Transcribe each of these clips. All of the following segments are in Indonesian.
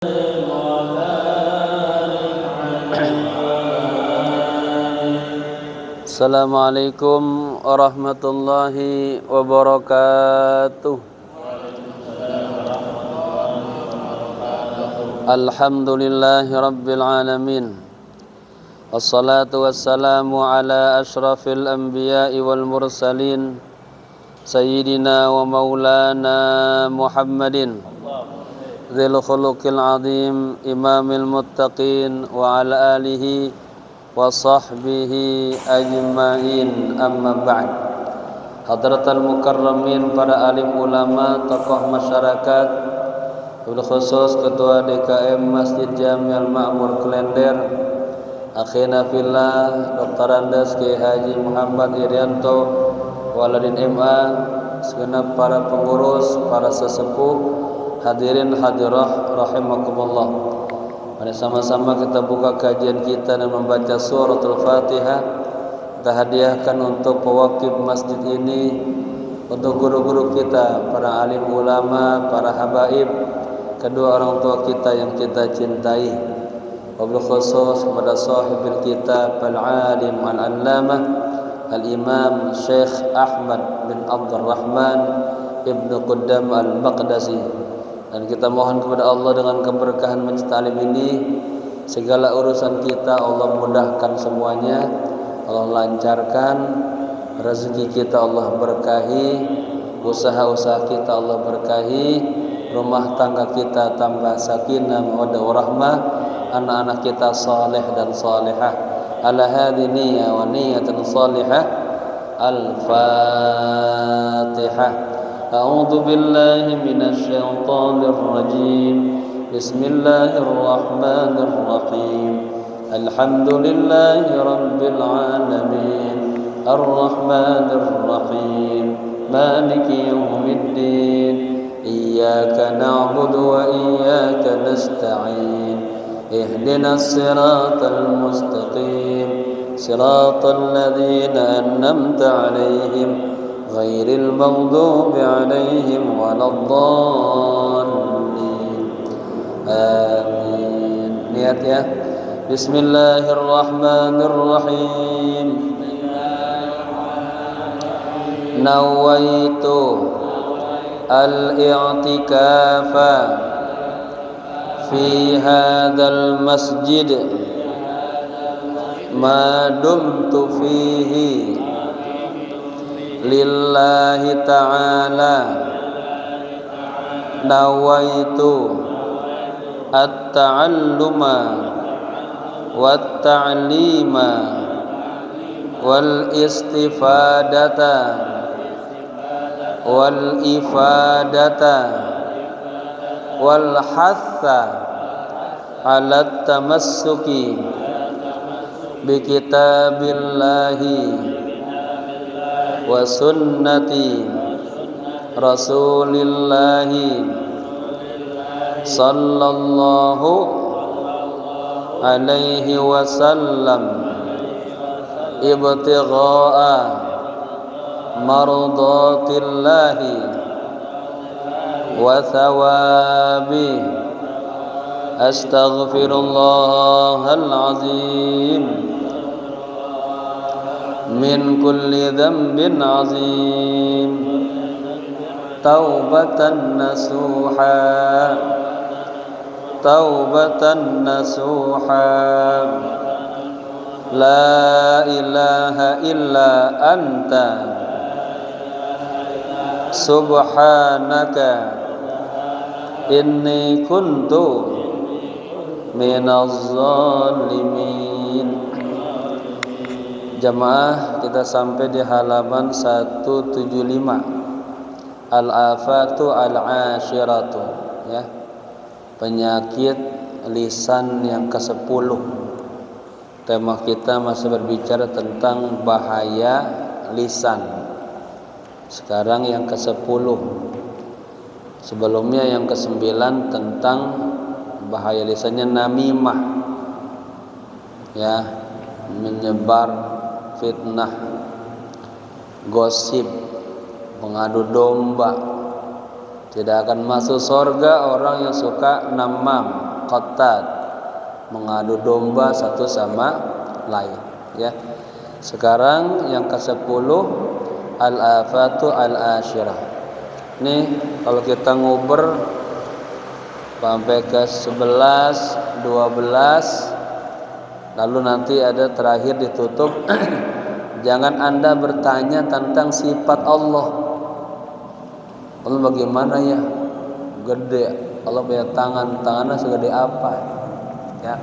Assalamualaikum warahmatullahi wabarakatuh. Alhamdulillahi rabbil alamin. Wassalatu wassalamu ala ashrafil anbiya'i wal mursalin Sayyidina wa maulana Muhammadin Dzil khuluqil azim imamil muttaqin wa ala alihi wa sahbihi ajma'in, amma ba'd. Hadratal mukarramin, para alim ulama, tokoh masyarakat, wabil khusus Ketua DKM Masjid Jami Al-Ma'mur Klender, akhina fillah Dr. Andes Kiai Haji Muhammad Irianto Waladin MA, segenap para pengurus, para sesepuh, hadirin hadirah rahimakumullah. Mari sama-sama kita buka kajian kita dan membaca suratul Fatihah. Kita hadiahkan untuk pewakif masjid ini, untuk guru-guru kita, para alim ulama, para habaib, kedua orang tua kita yang kita cintai. Wabil khusus kepada sahibil kitab al-alim al-allamah al-imam Syekh Ahmad bin Abdul Rahman Ibnu Quddam al-Maqdasi. Dan kita mohon kepada Allah dengan keberkahan majlis taklim ini, segala urusan kita Allah mudahkan semuanya, Allah lancarkan, rezeki kita Allah berkahi, usaha-usaha kita Allah berkahi, rumah tangga kita tambah sakinah mawaddah warahmah, anak-anak kita saleh dan salihah. Ala hadhihi niyyah wa niyyatan salihah. Al-Fatihah. أعوذ بالله من الشيطان الرجيم بسم الله الرحمن الرحيم الحمد لله رب العالمين الرحمن الرحيم مالك يوم الدين إياك نعبد وإياك نستعين اهدنا الصراط المستقيم صراط الذين أنعمت عليهم غير المغضوب عليهم ولا الضالين آمين. Niat ya. Bismillahirrahmanirrahim. Nawaitu al-i'tikafa fi hadzal masjid ma dumtu fihi lillahi ta'ala. Nawaitu at-ta'alluma wat-ta'lima wal-istifadata wal-ifadata wal-hatha ala tamassuki bi kitabillahi wa sunnati rasulillahi sallallahu alaihi wasallam ibtigha'a mardatillahi wa thawabi. Astaghfirullahal azim min kulli dhanbin azim taubatan nasuha taubatan nasuha la ilaha illa anta subhanaka inni kuntu minaz zalimin. Jamaah, kita sampai di halaman 175. Al-afatu al-ashiratu, ya. Penyakit lisan yang ke-10. Tema kita masih berbicara tentang bahaya lisan. Sekarang yang ke-10. Sebelumnya yang ke-9 tentang bahaya lisannya namimah. Ya, menyebar fitnah, gosip, mengadu domba. Tidak akan masuk surga orang yang suka namam. qattat, mengadu domba satu sama lain, ya. Sekarang yang ke-10 al-afatu al-asyirah. Nih kalau kita nguber sampai ke 11, 12, lalu nanti ada terakhir ditutup. Jangan Anda bertanya tentang sifat Allah. Allah bagaimana ya? Gede. Allah punya tangan, tangannya segede apa? Ya.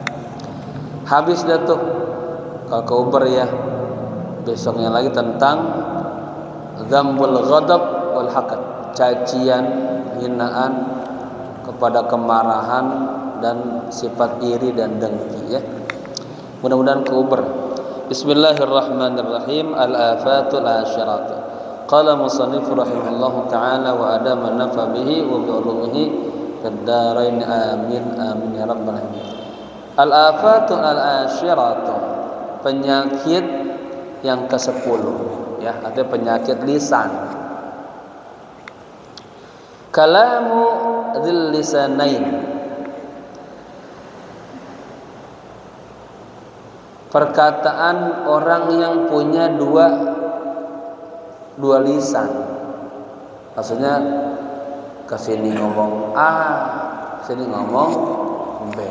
Habis dah tuh. Kalau keuber ya. Besoknya lagi tentang dzambul ghadab wal haqad, cacian, hinaan kepada kemarahan dan sifat iri dan dengki, ya. Mudah-mudahan keuber. Bismillahirrahmanirrahim. Al-afatul asyarat. Qala musannif rahimahullahu ta'ala wa adama nafa bihi wa bi ulumihi fid darain amin amin ya rabbal alamin. Al-afatul asyarat, penyakit yang ke-10, ya, artinya penyakit lisan. Kalamu dzil lisanain, perkataan orang yang punya dua lisan. Maksudnya kesini ngomong A, sini ngomong B.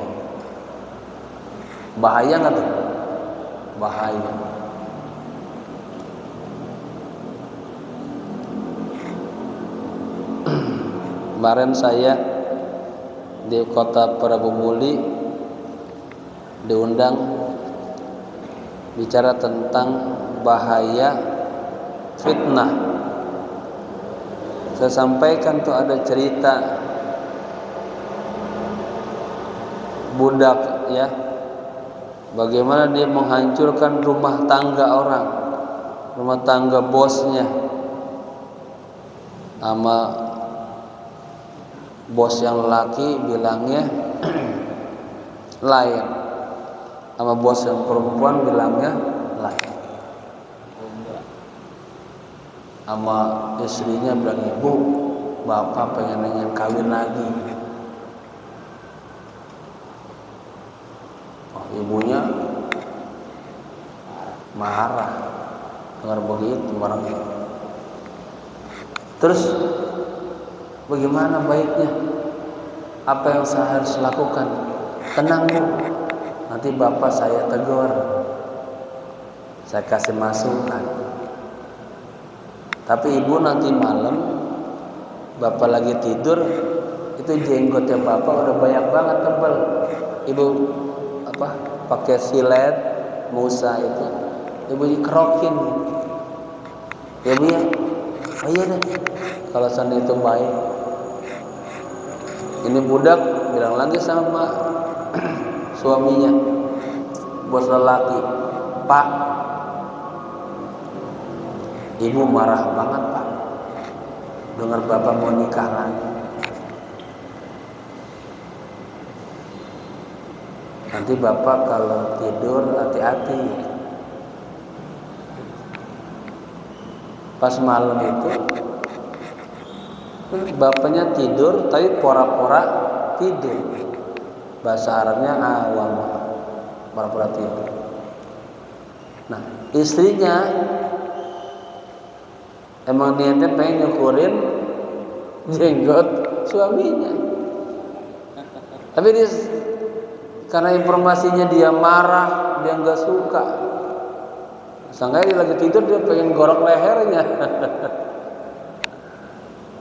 Bahaya nggak tuh? Bahaya. Kemarin saya di kota Prabumuli diundang bicara tentang bahaya fitnah. Saya sampaikan tuh ada cerita budak, ya, bagaimana dia menghancurkan rumah tangga orang, rumah tangga bosnya, sama bos yang lelaki bilangnya lain, sama bos yang perempuan bilangnya lain. Sama istrinya bilang, ibu, bapak pengen kawin lagi. Oh, ibunya marah dengar begitu, marahnya. Terus bagaimana baiknya? Apa yang saya harus lakukan? Tenang bu, nanti bapak saya tegur, saya kasih masukan. Tapi ibu nanti malam bapak lagi tidur, itu jenggotnya bapak udah banyak banget tebal. Ibu pakai silet Musa itu, ibu dikerokin. Ya bu ya, oh iya deh, kalau sana itu baik. Ini budak bilang lagi sama suaminya, bos lelaki, Pak, ibu marah banget Pak, dengar bapak mau nikah lagi. Nanti bapak kalau tidur hati-hati. Pas malam itu bapaknya tidur tapi pora-pora tidur. Bahasa Arabnya awam, pora-pora tidur. Nah, istrinya emang niatnya pengen nyukurin jenggot suaminya. Tapi dia, karena informasinya dia marah, dia nggak suka. Sangka dia lagi tidur, dia pengen gorok lehernya.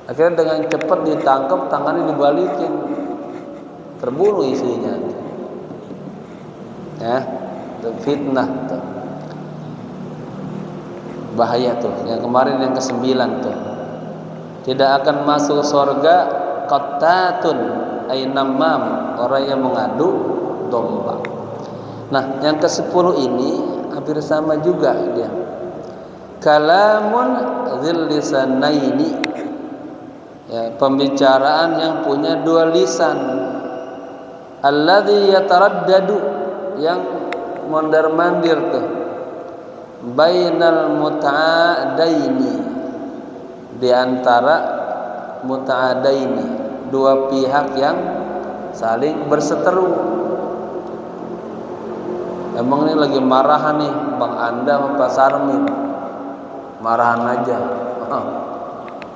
Akhirnya dengan cepat ditangkap, tangannya dibalikin, terbunuh istrinya. Ya, itu fitnah tuh. Bahaya tuh. Yang kemarin yang ke-9 tuh. Tidak akan masuk surga qattatun ay namam, orang yang mengadu domba. Nah, yang ke-10 ini hampir sama juga dia. Kalamun dzil lisanaini, ya, pembicaraan yang punya dua lisan. Alladzi yataraddadu, yang mondar-mandir tuh, bainal muta'adaini, di antara muta'adaini, dua pihak yang saling berseteru. Emang ini lagi marahan nih Bang Anda sama Pak Sarmin, marahan aja,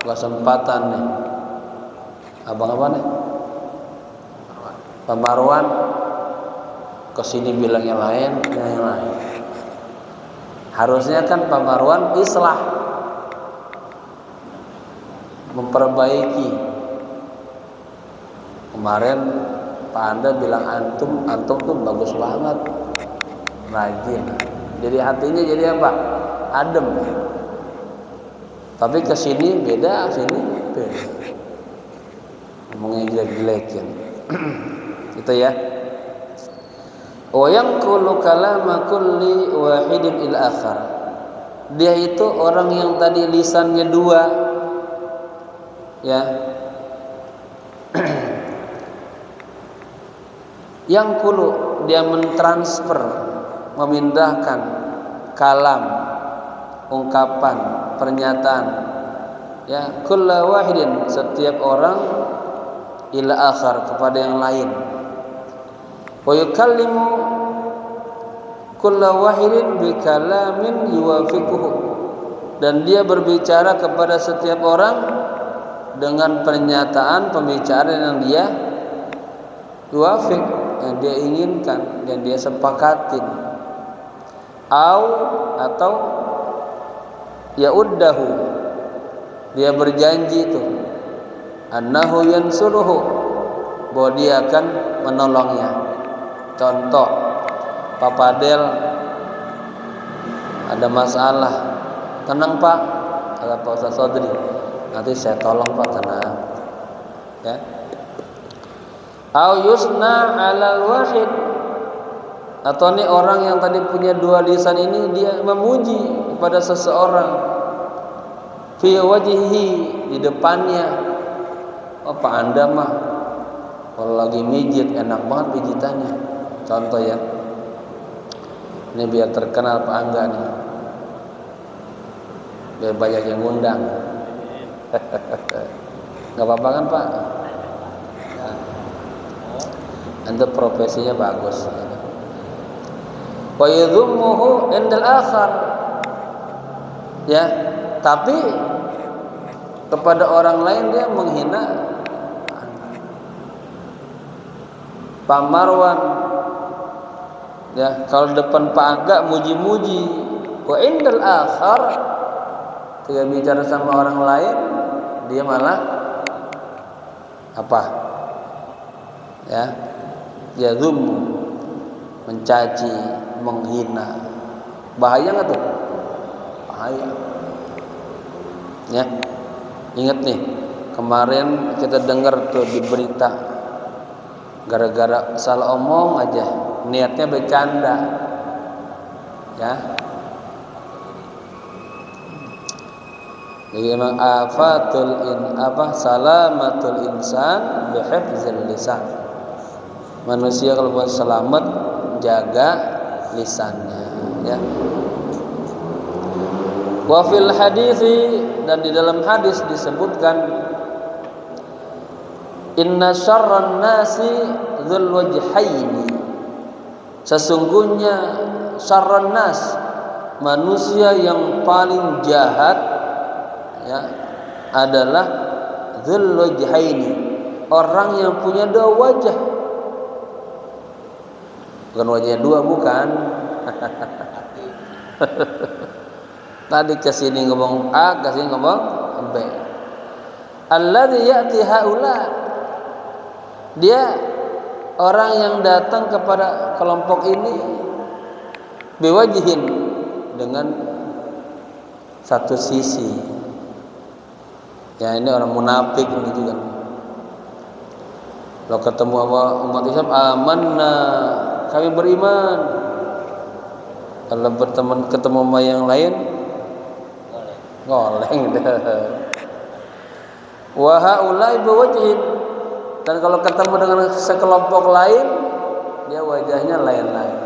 gak sempatan nih. Abang apa nih? Pak Marwan kesini bilang yang lain, yang lain. Harusnya kan Pak Marwan islah, memperbaiki. Kemarin Pak Anda bilang antum tuh bagus banget, rajin. Jadi hatinya jadi apa? Adem. Tapi kesini beda, sini beda. Ngomongnya jelek-jelekin. Itu ya. Wa yanqulu kalama kulli wahidin ila akhar. Dia itu orang yang tadi lisannya dua, ya. Yanqulu, dia mentransfer, memindahkan kalam, ungkapan, pernyataan, ya, kullu wahidin, setiap orang, ila akhar, kepada yang lain. Wa yukallimu kullu wahidin bi kalamin yuwafiquhu, dan dia berbicara kepada setiap orang dengan pernyataan, pembicaraan yang dia yuwafiq, yang dia inginkan, yang dia sepakatin. Atau ya'uddahu, dia berjanji itu annahu yansuruhu, bahwa dia akan menolongnya. Contoh, Pak Padel ada masalah, tenang Pak, kata Pak Ustaz Sodri, nanti saya tolong Pak, tenang, ya. Au yusna 'alal wahid, atau nih orang yang tadi punya dua lisan ini, dia memuji kepada seseorang fi wajhihi, di depannya. Oh, Pak Anda mah kalau lagi mijit enak banget pijitannya. Contoh ya, ini biar terkenal Pak Angga nih, biar banyak yang ngundang. Gak apa-apa kan Pak? Anda profesinya bagus. Wa yadhumuhu indal akhar, ya, tapi kepada orang lain dia menghina. Pak Marwan, ya, kalau depan Pak Angga muji-muji. Wa indal akhar, ketika bicara sama orang lain dia malah apa? Ya, yadhum, mencaci, menghina. Bahaya nggak tuh? Bahaya. Ya, ingat nih, kemarin kita dengar tuh di berita, gara-gara salah omong aja, niatnya bercanda, ya. Jadi memang salamatul insan bihifzil lisan. Manusia kalau mau selamat, jaga lisannya, ya. Wa fil hadisi, dan di dalam hadis disebutkan, inna syarran nasi dzul wajhaini, sesungguhnya syarran nas, manusia yang paling jahat, ya, adalah dzul wajhaini, orang yang punya dua wajah. Bukan wajahnya dua, bukan. Tadi kesini ngomong A, kesini ngomong B. Alladzi ya'ti haula, dia orang yang datang kepada kelompok ini biwajhin, dengan satu sisi. Ya, ini orang munafik ini juga. Kalau ketemu sama umat Islam, amanna, kami beriman. Kalau berteman ketemu sama yang lain, ngoleng dah. Wa haula'i biwajhin, dan kalau ketemu dengan sekelompok lain, dia wajahnya lain-lain.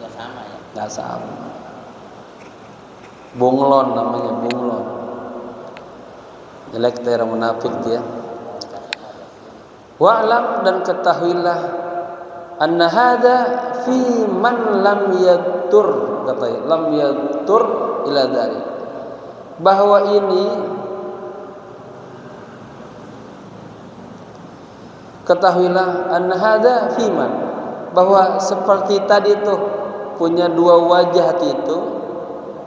Nggak sama ya? Nggak sama. Bunglon namanya, bunglon. Jelek daerah munafik dia. Wa'lam, dan ketahuilah, anna hadza fi man lam yatur, katanya lam yatur ila dzalik, bahwa ini, ketahuilah, anna hadza fi man, bahwa seperti tadi tuh punya dua wajah itu,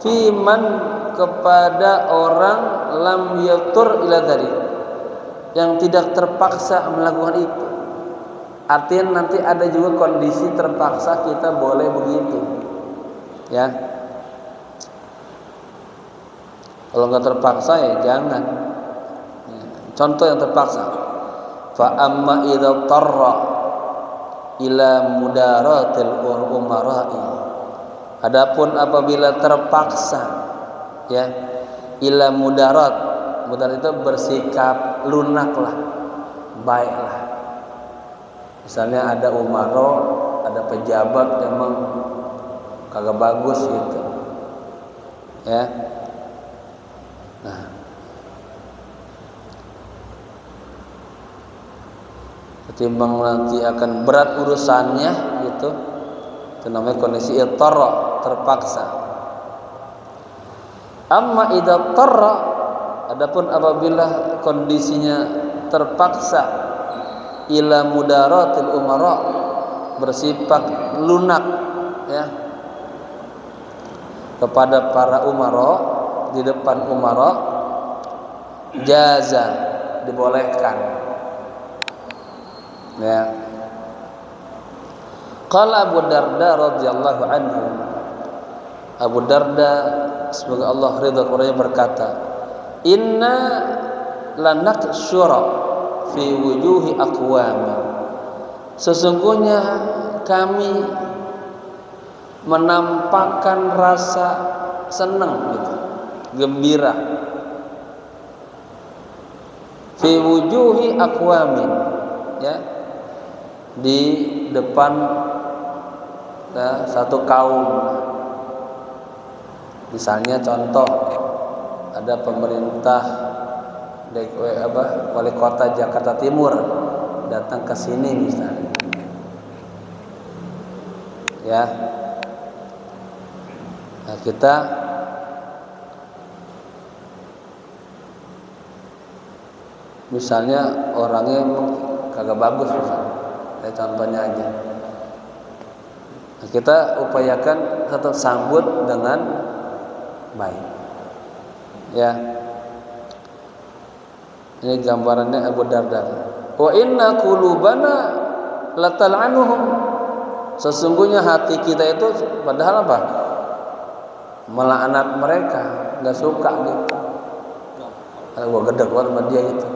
fi man, kepada orang, lam yatur ila dzalik, yang tidak terpaksa melakukan itu. Artinya nanti ada juga kondisi terpaksa kita boleh begitu, ya. Kalau nggak terpaksa ya jangan. Ya. Contoh yang terpaksa, fa amma idza tarra ila mudaratil umara'i. Adapun apabila terpaksa, ya, ila mudarat, mudarat itu bersikap lunaklah, baiklah. Misalnya ada umaro, ada pejabat emang kagak bagus gitu, ya. Nah, ketimbang nanti akan berat urusannya gitu, itu namanya kondisi idtarra, terpaksa. Amma idza tarra, adapun apabila kondisinya terpaksa, ila mudaratil umara, bersifat lunak, ya, kepada para umara, di depan umara, jaza, dibolehkan, ya. Qala Abu Darda radhiyallahu anhu, Abu Darda, semoga Allah ridha kepadanya, berkata, inna lanaksyura fi wujuhi aqwam, sesungguhnya kami menampakkan rasa senang gitu, gembira, fi wujuhi aqwamin, ya, di depan, ya, satu kaum. Misalnya contoh, ada pemerintah wali kota Jakarta Timur datang ke sini misalnya, ya. Nah, kita misalnya orangnya kagak bagus misalnya, ya, contohnya aja. Nah, kita upayakan tetap sambut dengan baik, ya. Ini gambarannya Abu Darda. Wa inna qulubana latal'anuhum, sesungguhnya hati kita itu padahal apa? Melaknat mereka, enggak suka gitu. Gua gedek banget sama dia gitu.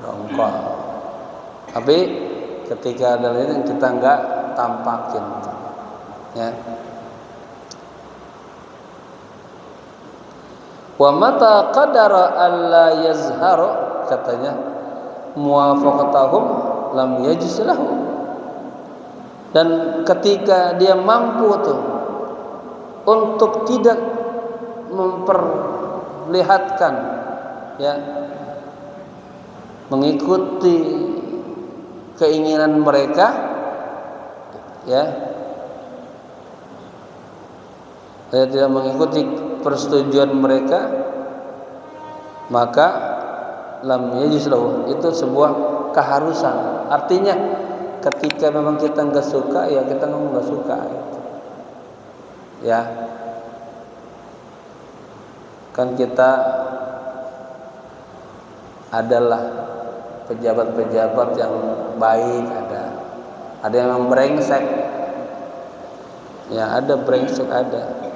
Dongkol. Tapi ketika ada ini kita enggak tampakin, ya. Wa mata qadara alla yazharu, katanya, muwafaqatahum lam yajuz lahu, dan ketika dia mampu tuh untuk tidak memperlihatkan, ya, mengikuti keinginan mereka, ya, dia tidak mengikuti persetujuan mereka, maka lam yajuz lahu, itu sebuah keharusan. Artinya ketika memang kita enggak suka, ya kita ngomong enggak suka gitu. Ya. Kan kita adalah pejabat-pejabat yang baik, ada yang brengsek. Ya, ada brengsek, ada.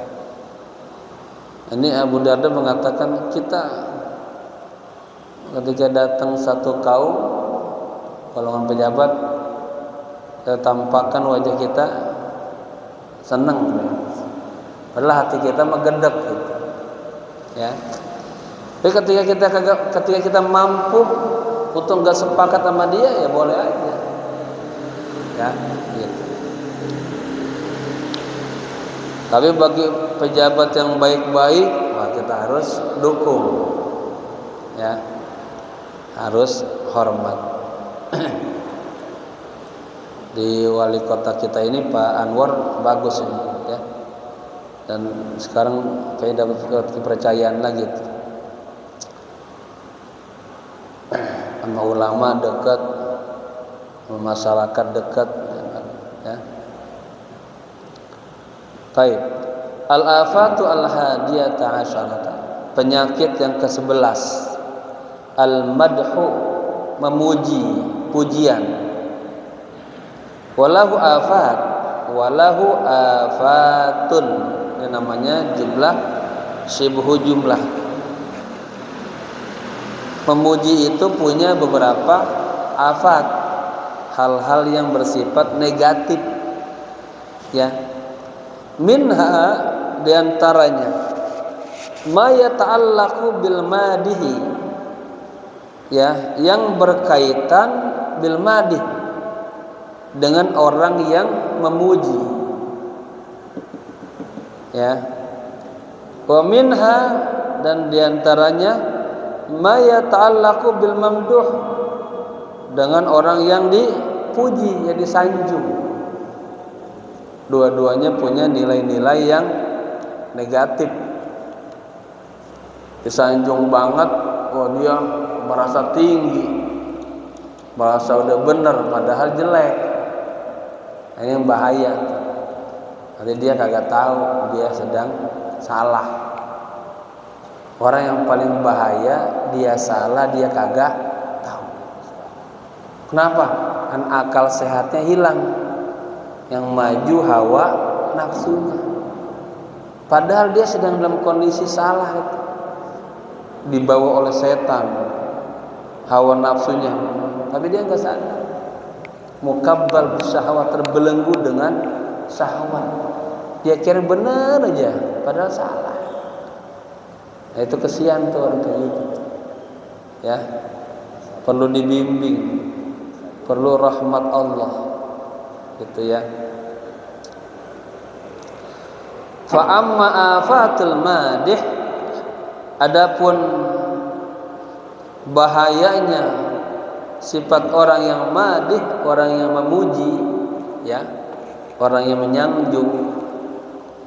Ini Abu Darda mengatakan, kita ketika datang satu kaum golongan pejabat, kita tampakkan wajah kita senang, padahal hati kita megedek gitu, ya. Tapi ketika kita mampu untuk nggak sepakat sama dia, ya boleh aja, ya, gitu. Tapi bagi pejabat yang baik-baik, kita harus dukung, ya, harus hormat. Di wali kota kita ini Pak Anwar bagus ini ya. Dan sekarang kayak dapat kepercayaan lagi tuh. Sama ulama dekat, sama masyarakat dekat ya. Baik. Al-afatu al-hadiyata asyarata. Penyakit yang ke-11. Al-madhu, memuji, pujian. Walahu afat, walahu afatun. Ini namanya jumlah syibhu jumlah. Memuji itu punya beberapa afat, hal-hal yang bersifat negatif ya. Minha diantaranya ma yata'allaqu bil madihi ya, yang berkaitan bil madih, dengan orang yang memuji ya. Wa minha, dan diantaranya ma yata'allaqu bil mamduh, dengan orang yang dipuji, yang disanjung. Dua-duanya punya nilai-nilai yang negatif. Disanjung banget, oh dia merasa tinggi, merasa udah bener, padahal jelek. Ini yang bahaya. Nanti dia kagak tahu dia sedang salah. Orang yang paling bahaya, dia salah, dia kagak tahu. Kenapa? Kan akal sehatnya hilang. Yang maju hawa nafsunya. Padahal dia sedang dalam kondisi salah itu. Dibawa oleh setan, hawa nafsunya. Tapi dia enggak sadar. Mukabbal syahwat, terbelenggu dengan syahwat. Dia kira benar aja, padahal salah. Nah, itu kesian tuh orang kayak gitu. Ya. Perlu dibimbing. Perlu rahmat Allah. Gitu ya. Fa amma afatul madih, adapun bahayanya sifat orang yang madih, orang yang memuji ya, orang yang menyanjung.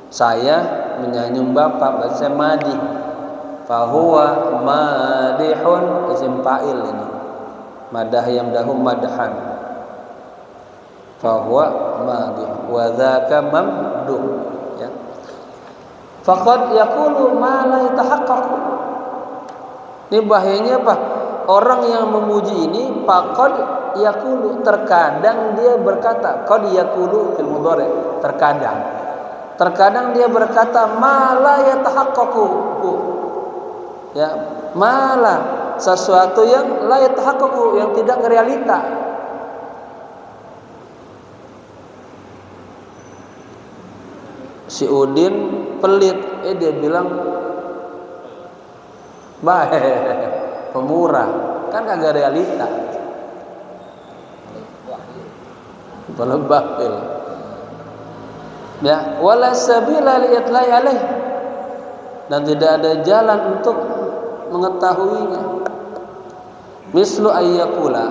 Saya menyanjung bapak, berarti saya madih. Fa huwa madihun, isim fa'il ini. Madah yamdahu madhan. Fa huwa madih wa dzaka mamduh ya. Faqad yaqulu ma la yatahaqqaq. Ini bahayanya apa? Orang yang memuji ini faqad yaqulu, terkadang dia berkata, qad yaqulu fil mudhari, terkadang dia berkata ma la yatahaqqaqu ya, ma, sesuatu yang la yatahaqqaqu, yang tidak realita. Si Udin pelit, dia bilang baik, pemurah, kan kagak realita. Balabakil. Ya, wala sabila liyatlai alaih, dan tidak ada jalan untuk mengetahuinya. Mislu ayyakula,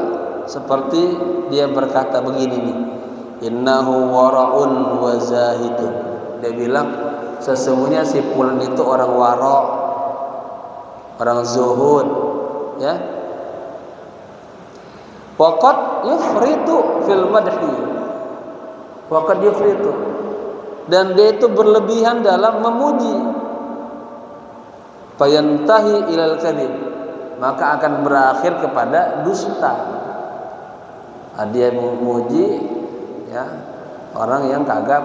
seperti dia berkata begini nih, innahu wara'un wa zahidun. Dia bilang sesungguhnya si fulan itu orang wara', orang zuhud ya. Waqad yufritu fil madhi, waqad yufritu, dan dia itu berlebihan dalam memuji. Fayantahi ilal kadhib, maka akan berakhir kepada dusta. Dia memuji ya orang yang kagak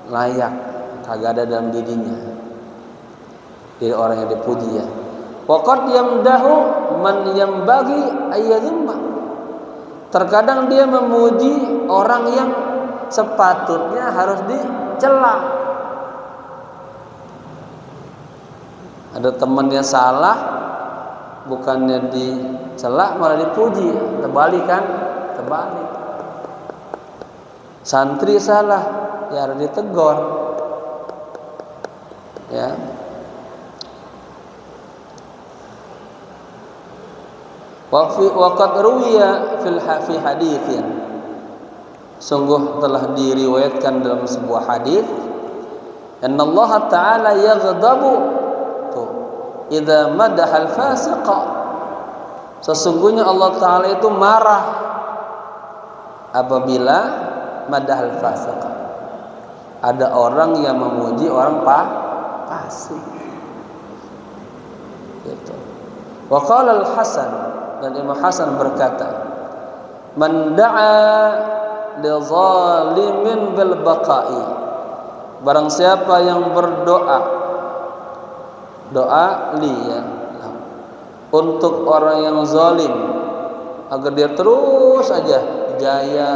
layak, kagak ada dalam dirinya. Jadi orang yang dipuji ya. Waqad yamdahu man yambagi ayyadhumma, terkadang dia memuji orang yang sepatutnya harus dicela. Ada temannya salah, bukannya dicela malah dipuji. Terbalik kan? Terbalik. Santri salah, ya harus ditegur. Ya. Wa qad ruwiya fi haditsin, sungguh telah diriwayatkan dalam sebuah hadis, anna Allah Ta'ala yaghdabu idza madaha al-fasiqa, sesungguhnya Allah Ta'ala itu marah apabila madahal fasiqa, ada orang yang memuji orang fasik gitu. Wa qala al-Hasan, dan Imam Hasan berkata, man da'a li zalimin bil baqa'i, barang siapa yang berdoa untuk orang yang zalim agar dia terus aja jaya,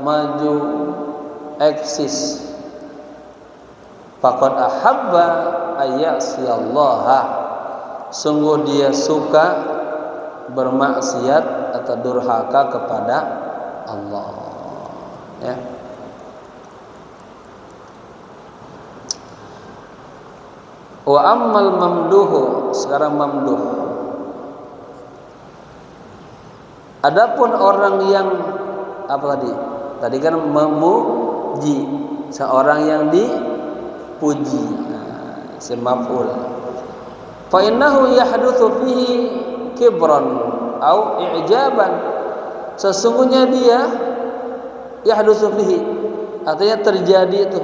maju, eksis, faqad ahabba ayyasiyallaha, sungguh dia suka bermaksiat atau durhaka kepada Allah, ya. Wa ammal mamduhu, sekarang mamduh, adapun orang yang apa tadi? Tadi kan memuji, seorang yang dipuji, semaful. Fa innahu yahdutsu fihi kibran au i'jaban, sesungguhnya dia yahdutsu fihi, artinya terjadi itu,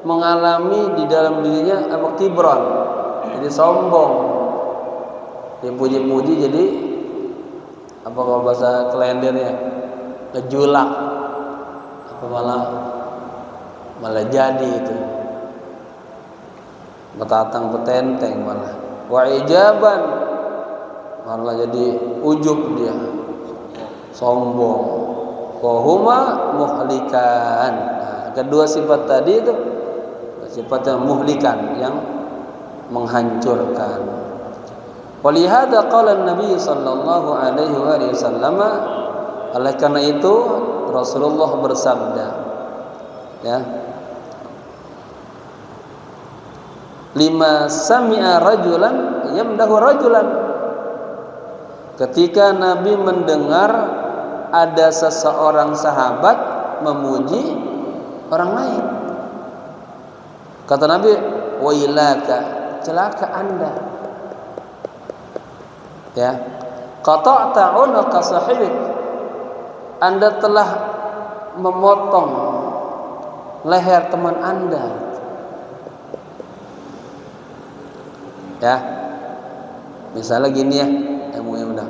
mengalami di dalam dirinya apa, kibran, jadi sombong, dipuji-puji jadi apa kalau bahasa kelendernya, ngejulak, apa malah jadi itu betatang petenteng, malah wa ijaban, malah jadi ujub, dia sombong. Wa huma muhlikan, nah, kedua sifat tadi itu sifat yang muhlikan, yang menghancurkan. Walihada qala Nabi sallallahu alaihi wasallam, oleh karena itu Rasulullah bersabda, ya, lima sami'a rajulan yamdahu rajulan, ketika Nabi mendengar ada seseorang sahabat memuji orang lain, kata Nabi, wailaka, celaka Anda, ya, qata'ta 'unaqa sahibik, Anda telah memotong leher teman Anda, ya. Misalnya gini ya, udah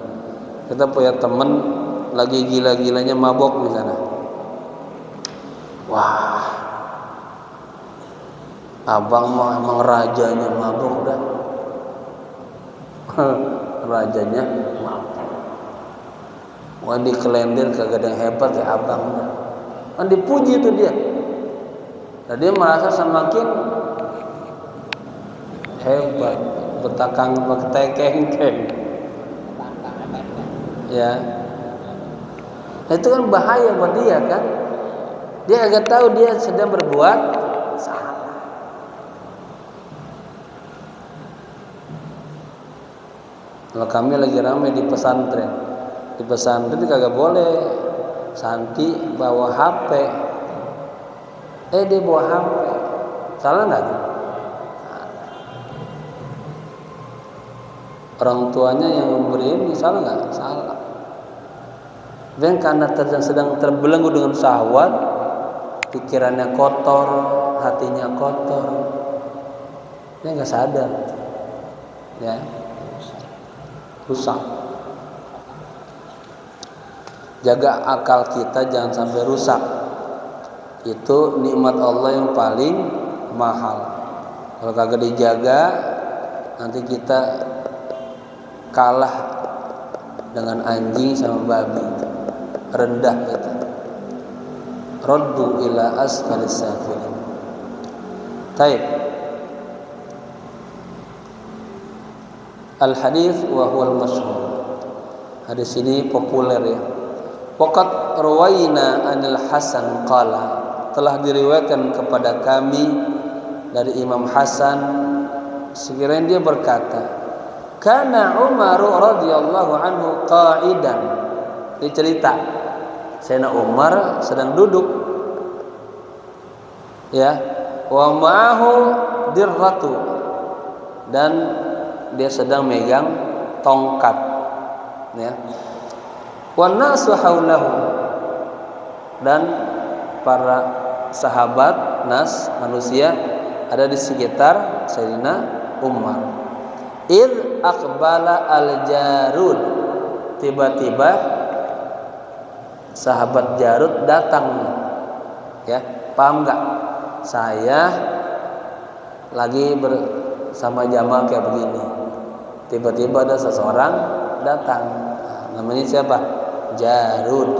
kita punya teman lagi gila-gilanya mabok misalnya, wah, abang mah emang rajanya mabok dah. Rajanya mabok, wah di kelender kagak ada yang hebat kayak abang dah. Kan dipuji itu dia, dan dia merasa semakin hebat, betakang betekeng-keng, ya. Nah, itu kan bahaya buat dia kan, dia agak tahu dia sedang berbuat salah. Kalau kami lagi ramai di pesantren kagak boleh santri bawa HP, dia bawa HP, salah nggak tuh? Orang tuanya yang memberi ini salah nggak? Salah. Dan karena sedang terbelenggu dengan syahwat, pikirannya kotor, hatinya kotor, dia nggak sadar, ya, rusak. Jaga akal kita jangan sampai rusak. Itu nikmat Allah yang paling mahal. Kalau kagak dijaga, nanti kita kalah dengan anjing sama babi, rendah kita. Raddu ila asfalis safilin. Taib. Al-hadits wa huwa al-masyhur. Hadis ini populer, ya. Waqad rawaina anil Hasan qala, telah diriwayatkan kepada kami dari Imam Hasan, sekiranya dia berkata, Kana Umar radhiyallahu anhu qa'idan. Ini cerita Sayyidina Umar sedang duduk, ya, wa ma'ahu dirratu, dan dia sedang megang tongkat, ya. Wan nasu haulahu, dan para sahabat manusia ada di sekitar Sayyidina Umar. Id aqbala al-Jarud, tiba-tiba sahabat Jarud datang, ya. Paham nggak? Saya lagi bersama jamaah kayak begini, tiba-tiba ada seseorang datang. Namanya siapa? Jarud.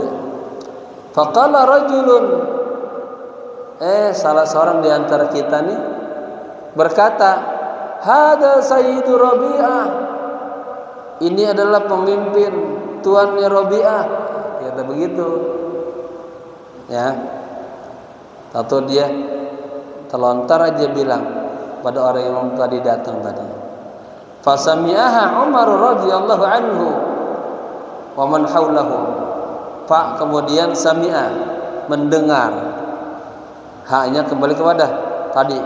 Faqala rajulun, salah seorang di antara kita nih berkata, hada Sayyidu Rabi'ah, ini adalah pemimpin tuannya Rabi'ah, kata begitu, ya. Atau dia terlontar aja bilang pada orang yang tadi datang tadi. Fasami'aha Umar radhiyallahu anhu wa man haulahu. Fa, kemudian sami'a, mendengar. Haknya kembali kepada tadi.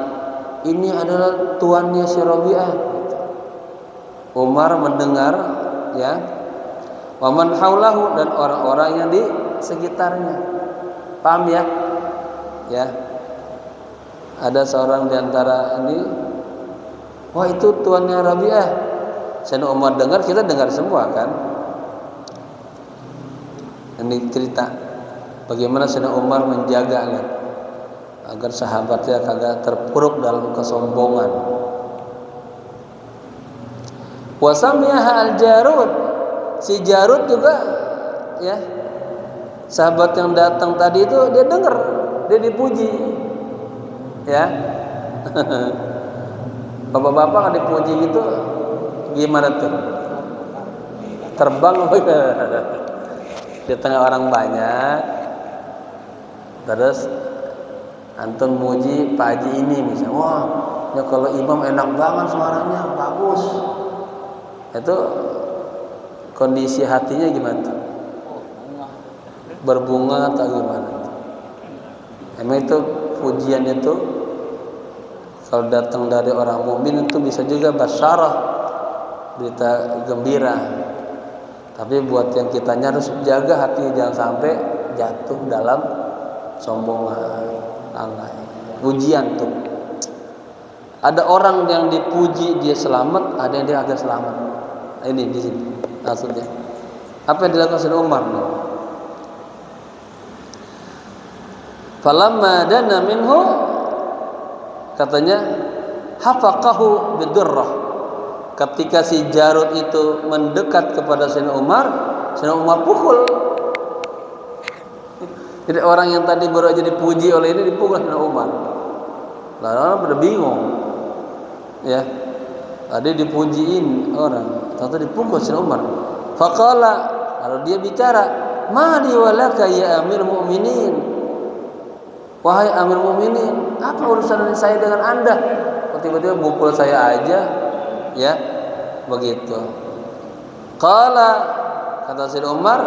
Ini adalah tuannya si Rabi'ah. Umar mendengar, ya. Wa man haulahu, dan orang-orang yang di sekitarnya. Paham ya? Ya. Ada seorang di antara ini, wah itu tuannya Rabi'ah. Sayyidina Umar dengar, kita dengar semua kan. Ini cerita bagaimana Sayyidina Umar menjaga agar sahabatnya kagak terpuruk dalam kesombongan. Wa sami'aha al-Jarud, si Jarud juga, ya, sahabat yang datang tadi itu, dia dengar, dia dipuji, ya. Bapak-bapak kan dipuji gitu gimana tuh? Terbang di tengah orang banyak, terus antum muji Pak Haji ini misalnya, wah ya kalau imam enak banget suaranya, bagus. Itu kondisi hatinya gimana tuh? Berbunga atau gimana? Emang itu pujian itu kalau datang dari orang mukmin itu bisa juga basyarah, berita gembira. Tapi buat yang kitanya harus jaga hatinya, jangan sampai jatuh dalam sombongan. Pujian tuh. Ada orang yang dipuji dia selamat, ada yang dia agak selamat. Ini di sini maksudnya. Apa yang dilakukan Sayyidina Umar? Falamma dana minhu, katanya hafaqahu bidurrah. Ketika si Jarud itu mendekat kepada Sayyidina Umar pukul. Jadi orang yang tadi baru aja dipuji oleh ini dipukul Sayyidina Umar. Lalu orang pada bingung, ya. Tadi dipujiin orang, ternyata dipukul Sayyidina Umar. Faqala, lalu dia bicara, "Mali walaka ya Amir Mu'minin." Wahai Amir Mu'minin, apa urusan saya dengan Anda? Kok tiba-tiba pukul saya aja, ya? Begitu. Qala, kata Sayyidina Umar,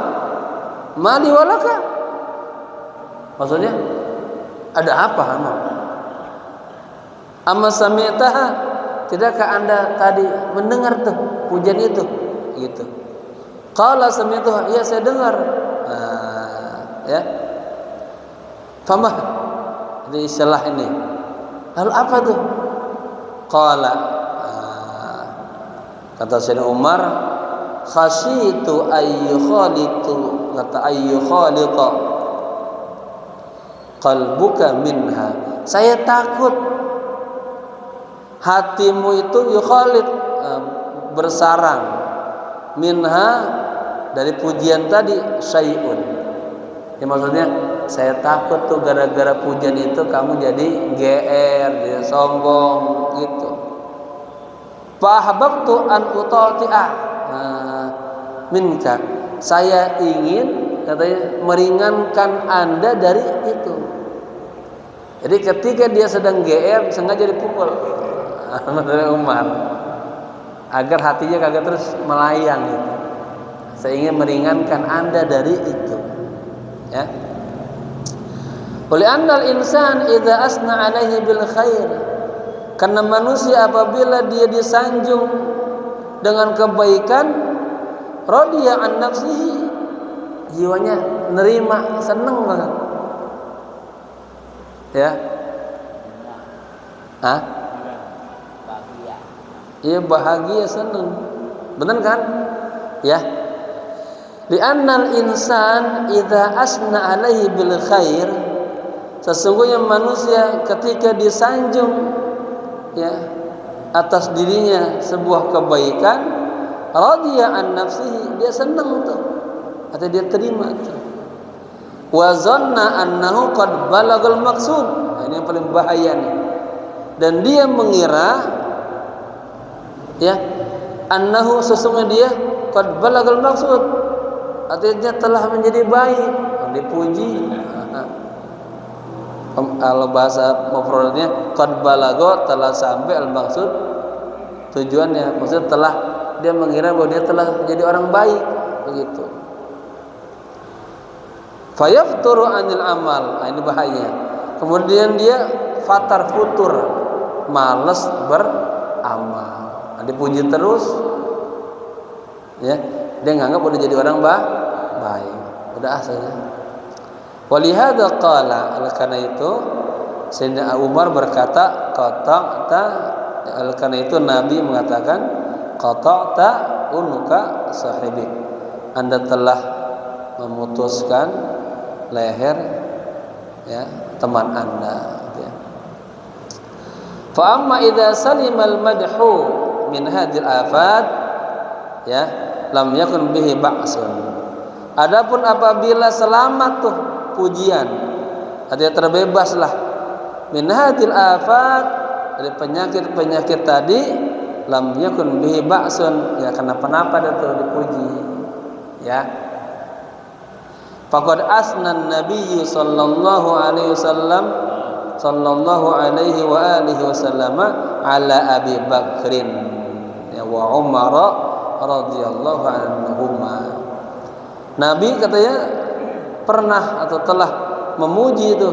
"Mali walaka?" Maksudnya ada apa, Amar? Amma sami'taha, tidakkah Anda tadi mendengar tuh pujian itu? Gitu. Qala sami'tuha, iya saya dengar. Ya. Famah, ini istilah ini. Lalu apa tuh? Qala, kata Sayyidina Umar, khasyitu ayyu khalitu, kata ayyu khalita qalbuka minha. Saya takut hatimu itu yukhalid, bersarang, minha, dari pujian tadi, syai'un. Ya maksudnya saya takut tuh gara-gara pujian itu kamu jadi GR, jadi sombong gitu. Fahabtu an utati'ah minka. Saya ingin, katanya, meringankan Anda dari itu. Jadi ketika dia sedang GR sengaja dipukul Umar. agar hatinya kagak terus melayang gitu. Saya ingin meringankan Anda dari itu. Ya. Oleh annal insan idza asna alaihi bil khair. Karena manusia apabila dia disanjung dengan kebaikan, radiya an nafsihi, jiwanya nerima, seneng banget. Ya. Hah? Bahagia. Iya, bahagia, seneng. Benar kan? Ya. Li'annal insan idza asna alaihi bil khair, sesungguhnya manusia ketika disanjung ya atas dirinya sebuah kebaikan, radiya an nafsihi, dia senang tuh atau dia terima tuh. Wa zanna annahu qad balagal maqsud. Nah, ini yang paling bahaya nih. Dan dia mengira ya annahu, sesungguhnya dia qad balagal maqsud, artinya telah menjadi baik, dipuji. Kalau bahasa mufradnya qad balago, telah sampai, al maksud tujuannya, maksudnya telah, dia mengira bahwa dia telah menjadi orang baik, begitu. Fayafturu anil amal, ini bahaya. Kemudian dia fatar futur, malas beramal. Dipuji terus ya, dia nganggap udah jadi orang baik, udah asalnya. Walihada qala, oleh karena itu Sayyidina Umar berkata qata'ta, oleh karena itu Nabi mengatakan qata'ta unuka sahibik, Anda telah memutuskan leher ya teman Anda ya. Fa amma idza salimal madhu min hadhil afat ya lam yakun bihi ba'sun. Adapun apabila selamat tuh pujian, artinya terbebaslah min hadhil afat, dari penyakit-penyakit tadi, lam yakun bihi ba'sun, ya kenapa-napa itu dipuji ya. Faqad asnan Nabi sallallahu alaihi wasallam sallallahu alaihi wa alihi wasallam ala Abi Bakrin ya wa Umar radhiyallahu anhuma. Nabi katanya pernah atau telah memuji itu,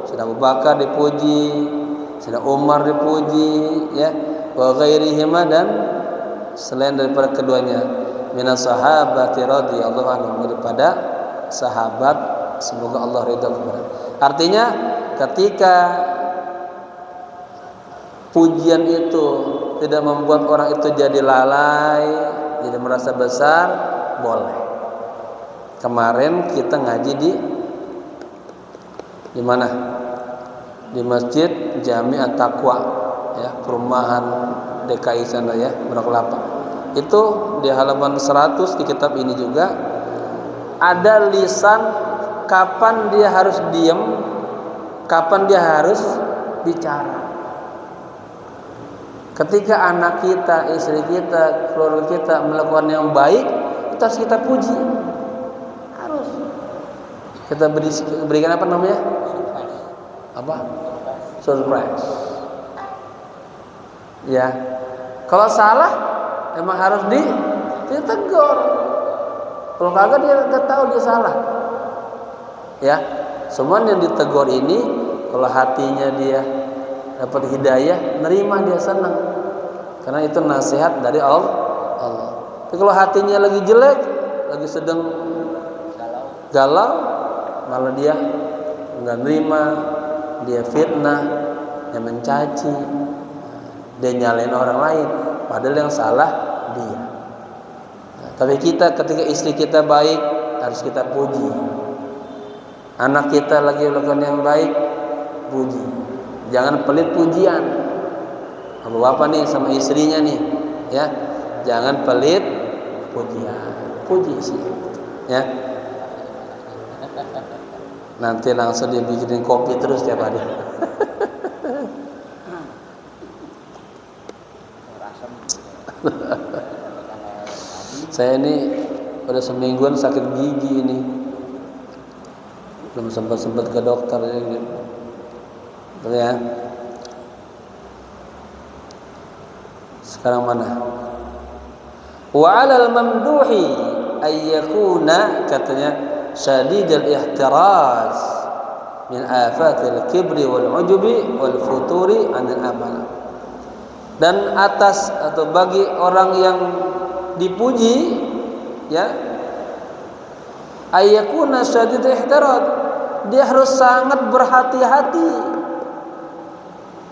Sayyidina Abu Bakar dipuji, Sayyidina Umar dipuji ya, wa ghairihima, dan selain daripada keduanya, minas sahabati radhiyallahu anhum, daripada sahabat semoga Allah ridha kepada. Artinya ketika pujian itu tidak membuat orang itu jadi lalai, jadi merasa besar, boleh. Kemarin kita ngaji di mana? Di Masjid Jami At-Taqwa ya, perumahan DKI sana ya, Barakalapa. Itu di halaman 100 di kitab ini juga ada lisan kapan dia harus diam, kapan dia harus bicara. Ketika anak kita, istri kita, keluarga kita melakukan yang baik, itu harus kita puji. Harus. Kita berikan apa namanya? Apa? Surprise. Ya. Kalau salah, emang harus ditegur. Kalau kagak dia nggak tahu dia salah. Ya, semua yang ditegur ini, kalau hatinya dia dapat hidayah, nerima, dia senang. Karena itu nasihat dari Allah. Tapi kalau hatinya lagi jelek, lagi sedang galau, malah dia nggak nerima, dia fitnah, dia mencaci, dia nyalain orang lain, padahal yang salah dia. Tapi kita ketika istri kita baik, harus kita puji. Anak kita lagi melakukan yang baik, puji. Jangan pelit pujian. Kalau bapak nih sama istrinya nih, ya, jangan pelit pujian. Puji sih, ya. Nanti langsung dibikinin kopi terus tiap hari. Saya ini udah semingguan sakit gigi ini, belum sempat ke dokter ya, gitu ya. Sekarang mana? Wa 'alal mamduhi ayyakuna, katanya, syadidul ihtiraz min afatil kibri wal ujubi wal futuri 'anil amal. Dan atas atau bagi orang yang dipuji, ya, ayyakuna syadidul ihtiraz, dia harus sangat berhati-hati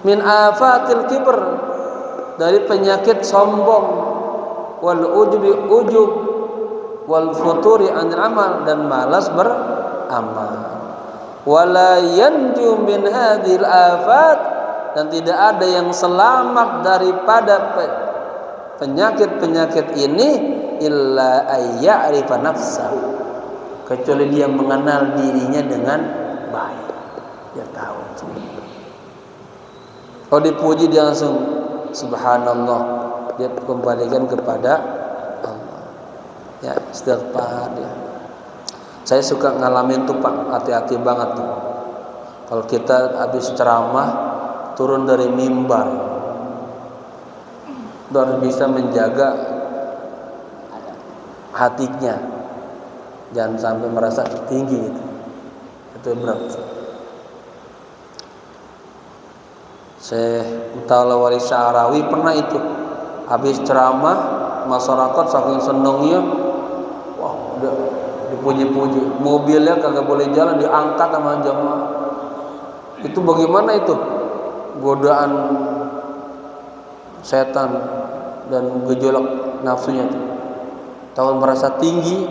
min afatil kibr, dari penyakit sombong, wal ujubi ujub, wal futuri 'anil amal, dan malas beramal. Wala yanju min hadhil afat, dan tidak ada yang selamat daripada penyakit-penyakit ini illa ayya'rifa nafsahu, kecuali dia mengenal dirinya dengan baik. Dia tahu. Kalau dipuji dia langsung subhanallah, dia kembalikan kepada Allah. Ya, istighfar dia. Saya suka ngalamin tuh Pak, hati-hati banget tuh. Kalau kita habis ceramah turun dari mimbar, harus bisa menjaga hatinya, jangan sampai merasa tinggi gitu. Itu berat. Syekh Mutawalli Sya'rawi pernah itu habis ceramah, masyarakat saking senengnya, wah udah dipuji-puji, mobilnya kagak boleh jalan diangkat sama jamaah. Itu bagaimana itu? Godaan setan dan gejolak nafsunya itu. Tahu merasa tinggi,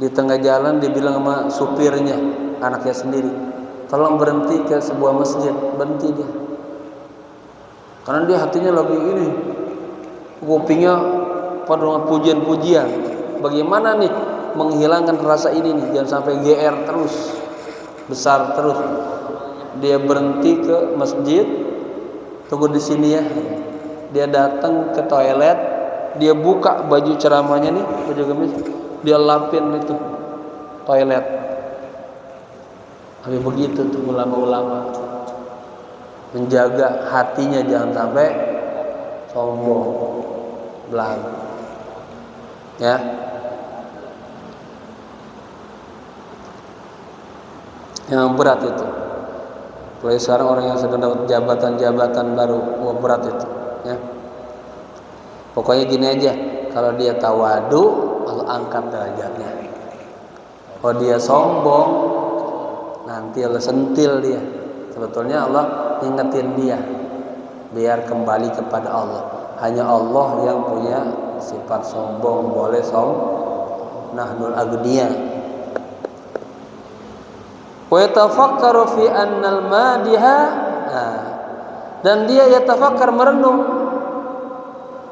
di tengah jalan dibilang sama supirnya, anaknya sendiri, tolong berhenti ke sebuah masjid. Berhenti dia, karena dia hatinya lagi ini, kupingnya penuh dengan pujian-pujian. Bagaimana nih menghilangkan rasa ini nih, jangan sampai GR terus, besar terus. Dia berhenti ke masjid, tunggu di sini ya. Dia datang ke toilet, dia buka baju ceramahnya nih, baju gamis, dia lapin itu toilet. Tapi begitu tuh ulama-ulama menjaga hatinya jangan sampai sombong, belagu. Ya. Yang berat itu. Mulai sekarang orang yang sedang dapat jabatan-jabatan baru, wah berat itu, ya. Pokoknya gini aja, kalau dia tawadu, Allah angkat derajatnya. Kalau dia sombong, nanti Allah sentil dia. Sebetulnya Allah ingetin dia biar kembali kepada Allah. Hanya Allah yang punya sifat sombong, boleh nahnul agniya. Wa yatafakkaru fi annal madiha, dan dia yatafakkar, merenung,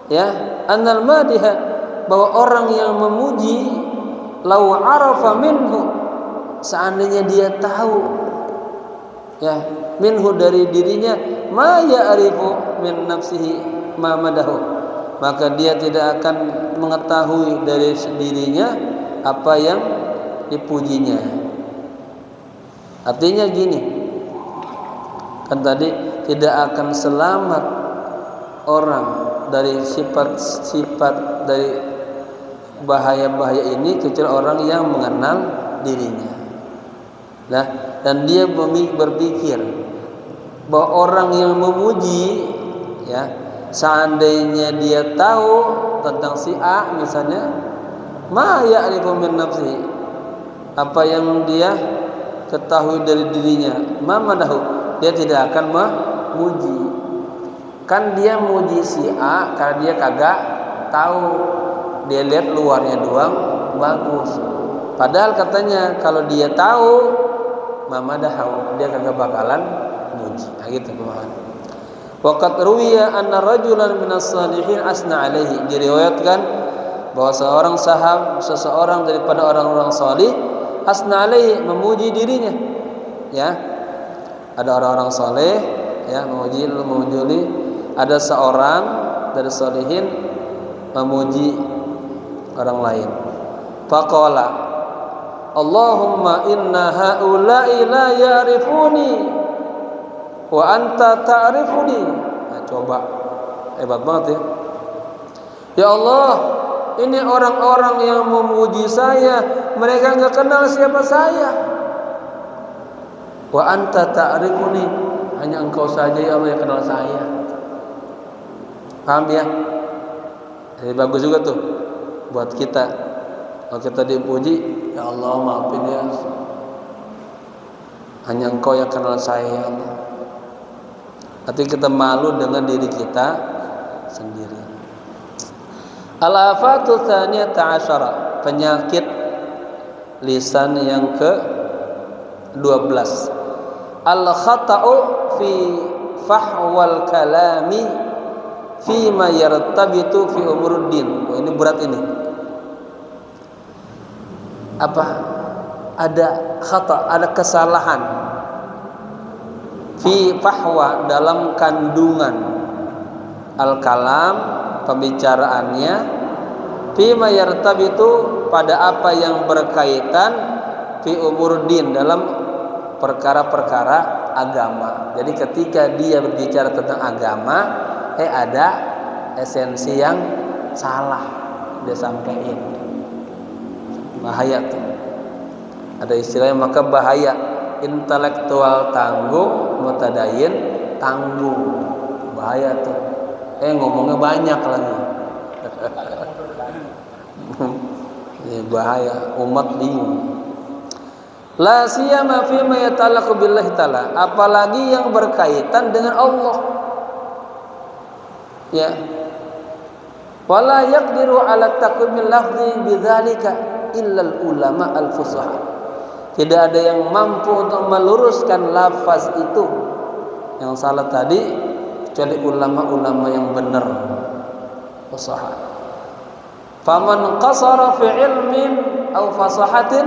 ya, annal madiha, bahwa orang yang memuji, lau arafa minhu, seandainya dia tahu, ya, minhu dari dirinya, ma ya'rifu min nafsihi ma madahu, maka dia tidak akan mengetahui dari dirinya apa yang dipujinya. Artinya gini, kan tadi tidak akan selamat orang dari sifat-sifat dari bahaya-bahaya ini kecuali orang yang mengenal dirinya. Nah, dan dia berpikir bahwa orang yang memuji, ya, seandainya dia tahu tentang si A misalnya, ma ya'rifu min nafsihi, apa yang dia ketahui dari dirinya, mamadahu, dia tidak akan memuji. Kan dia muji si A karena dia kagak tahu, dia lihat luarnya doang bagus. Padahal katanya kalau dia tahu, mamadahu, dia kagak bakalan muji. Nah, gitu pemahaman. Waqad ruwiya anna rajulan minas salihin asna alaihi, diriwayatkan bahwa seseorang daripada orang-orang salih asna alaihi, memuji dirinya, ya. Ada orang-orang saleh, ya, memuji. Ada seorang dari salihin memuji orang lain. Faqala Allahumma inna haula'i la ya'rifuni wa anta ta'rifuni. Nah, coba hebat banget ya. Ya Allah, ini orang-orang yang memuji saya, mereka enggak kenal siapa saya. Wa anta ta'rifuni, hanya engkau saja ya Allah yang kenal saya. Paham ya? Jadi bagus juga tuh buat kita. Kalau kita dipuji, ya Allah maafin ya, hanya engkau yang kenal saya ya Allah. Nanti kita malu dengan diri kita sendiri. Al-afatu tsaniyata asyara, penyakit lisan yang ke-12. Al-khata'u fi fahwal kalami fi ma yartabitu fi umuruddin. Oh, ini berat ini. Apa? Ada khata', ada kesalahan fi fahwa, dalam kandungan al-kalam, pembicaraannya, fi ma yartabitu, pada apa yang berkaitan, fi umuruddin, dalam perkara-perkara agama. Jadi ketika dia berbicara tentang agama, ada esensi yang salah dia sampaikan. Bahaya tuh. Ada istilahnya, maka bahaya. Intelektual tangguh, mutadayin tangguh. Bahaya tuh. Ngomongnya banyak lagi. Ini bahaya, umat bingung. La siyama fi ma yata'allaqu billahi ta'ala, apalagi yang berkaitan dengan Allah. Ya. Wala yaqdiru ala taqwimil lafzi bidzalika illa ulama al-fusaha. Tidak ada yang mampu untuk meluruskan lafaz itu yang salah tadi kecuali ulama-ulama yang benar, fusaha. Faman qasara fi ilmin aw fasahatin,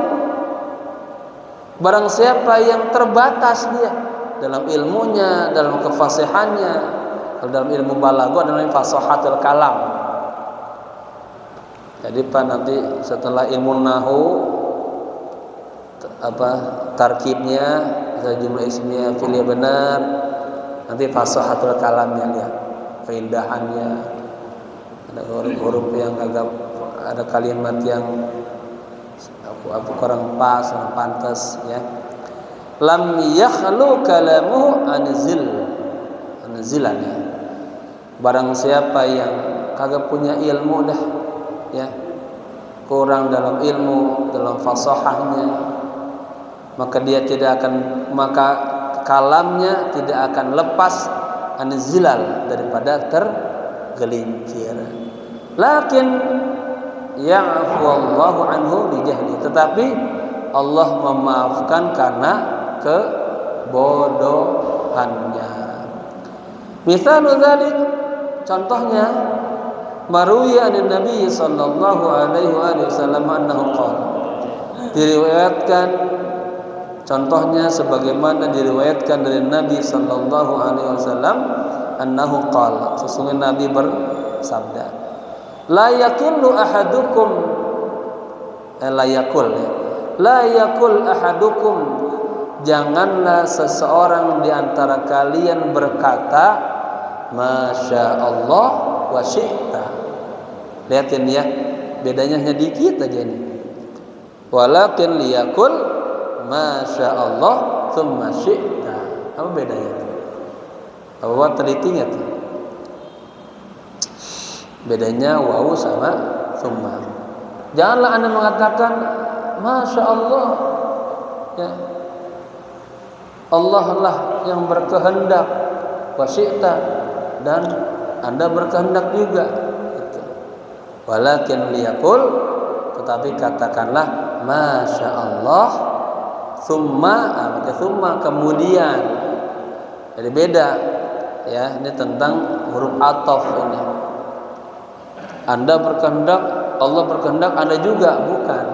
barang siapa yang terbatas dia dalam ilmunya, dalam kefasihannya, dalam ilmu balaghah, dalam fasahatul kalam. Jadi Pak, nanti setelah ilmu nahwu, tarkibnya, jumlah ismiyah, fi'il benar, nanti fasahatul kalamnya, lihat keindahannya, ada huruf-huruf yang agak, ada kalimat yang kurang pas, kurang pantas, ya. Lam yakhlu kalamuhu anzilan, ya. Barang siapa yang kagak punya ilmu dah, ya, kurang dalam ilmu, dalam fasahahnya, maka dia tidak akan, maka kalamnya tidak akan lepas anzilal, daripada tergelincir. Lakin ya'fu Allahu anhu li jahli, tetapi Allah memaafkan karena kebodohannya. Misalnya dzalik, contohnya, maruya an Nabi sallallahu alaihi wasallam annahu qala, diriwayatkan, contohnya sebagaimana diriwayatkan dari Nabi sallallahu alaihi wasallam, annahu qala, sesungguhnya Nabi bersabda, la yakul ahadukum, la yakul ahadukum, janganlah seseorang di antara kalian berkata masya Allah wa syi'ta. Lihatin ya, bedanya hanya dikit aja ini. Walakin liyakul masya Allah thumma syi'ta. Apa bedanya? Apa telitinya tuh? Bedanya wawu sama thumma. Janganlah Anda mengatakan masya Allah, ya, Allah lah yang berkehendak, wa syi'ta, dan Anda berkehendak juga, gitu. Walakin liyakul, tetapi katakanlah masya Allah thumma, kemudian. Jadi beda, ya, ini tentang huruf ataf ini. Anda berkehendak, Allah berkehendak, Anda juga bukan.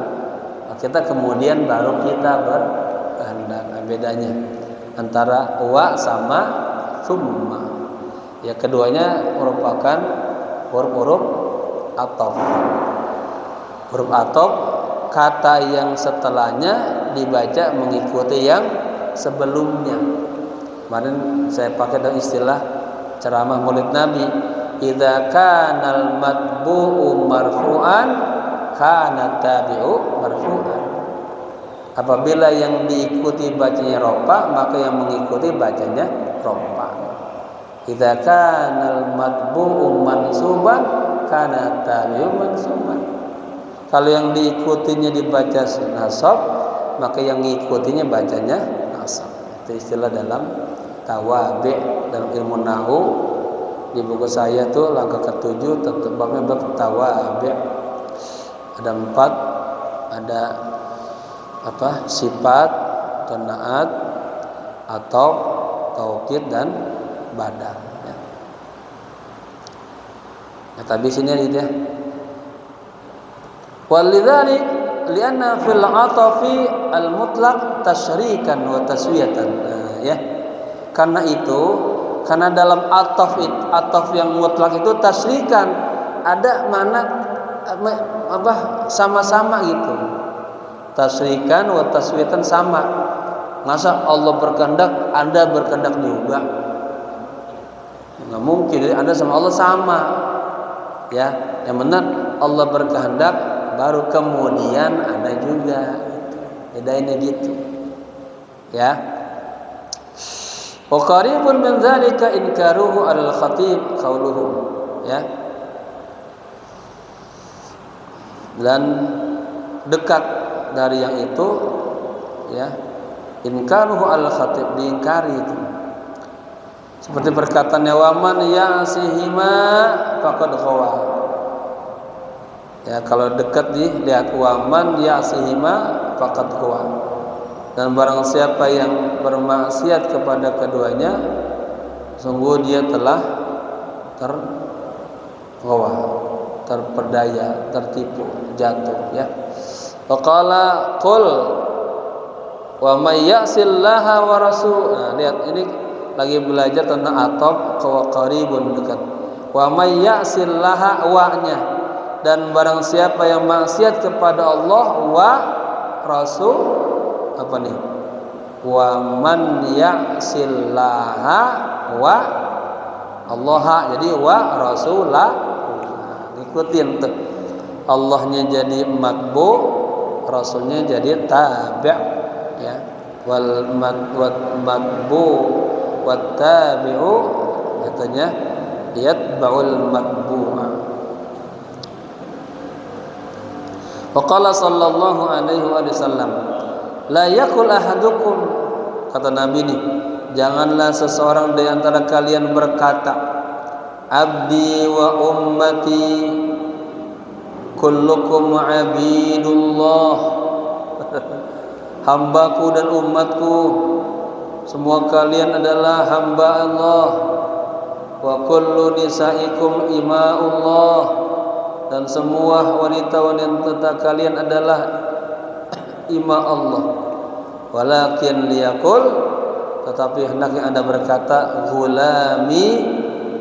Kita kemudian baru kita berkehendak. Bedanya antara wa sama thumma, ya, keduanya merupakan huruf-huruf ataf. Huruf ataf, kata yang setelahnya dibaca mengikuti yang sebelumnya. Kemarin saya pakai dalam istilah ceramah Maulid Nabi, idza kana al-matbu'u marfu'an kana tabi'u marfu'an. Apabila yang diikuti bacanya rofa, maka yang mengikuti bacanya rofa. Idza kana al-matbu'u mansuban kana tabi'u mansuban. Kalau yang diikutinya dibaca nasab, maka yang mengikutinya bacanya nasab. Itu istilah dalam tawabi dalam ilmu nahwu. Di buku saya tuh langkah ke-7 babnya bab tawabi. Ada 4, ada sifat, naat, atau taukid dan badal ya. Tapi sini gitu ya. Walidzalik lianna fil 'atafi al-mutlaq tasyrikan wa taswiyatan ya. Karena dalam ataf yang mutlak itu tasyrikan, ada mana sama-sama gitu. Tasyrikan wa taswiyatan sama. Masa Allah berkehendak, Anda berkehendak juga? Enggak mungkin. Jadi Anda sama Allah sama. Ya, yang benar Allah berkehendak baru kemudian Anda juga. Bedainnya gitu. Ya. Wa qaribun min dzalika inkaruhu 'alal khatib qauluhu ya. Dan dekat dari yang itu ya, inkaruhu 'alal khatib, diingkari itu. Seperti perkataannya waman ya'sihima faqad ghawa. Ya, kalau dekat dilihat waman ya'sihima faqad ghawa. Dan barang siapa yang bermaksiat kepada keduanya, sungguh dia telah tergawa, terperdaya, tertipu, jatuh ya. Waqala qul wa may ya'sillaha wa rasul. Nah, lihat ini lagi belajar tentang ataf wa qaribun, dekat. Wa may ya'sillaha wa-nya, dan barang siapa yang maksiat kepada Allah wa rasul, apa nih? Wa man ya'sillaha wa Allah, jadi wa rasulah. Ikutin tuh. Allahnya jadi matbu, rasulnya jadi tabi' ya. Wal matbu wat tabi'u katanya yatba'ul matbu'a. Wa qala sallallahu alaihi wasallam, la yakul ahadukum, kata Nabi nih, janganlah seseorang di antara kalian berkata, abdi wa ummati kullukum abidullah. Hambaku dan umatku semua kalian adalah hamba Allah. Wa kullu nisaikum ima'ullah, dan semua wanita-wanita kalian adalah ima Allah. Walakin liyakul, tetapi hendaknya Anda berkata ghulami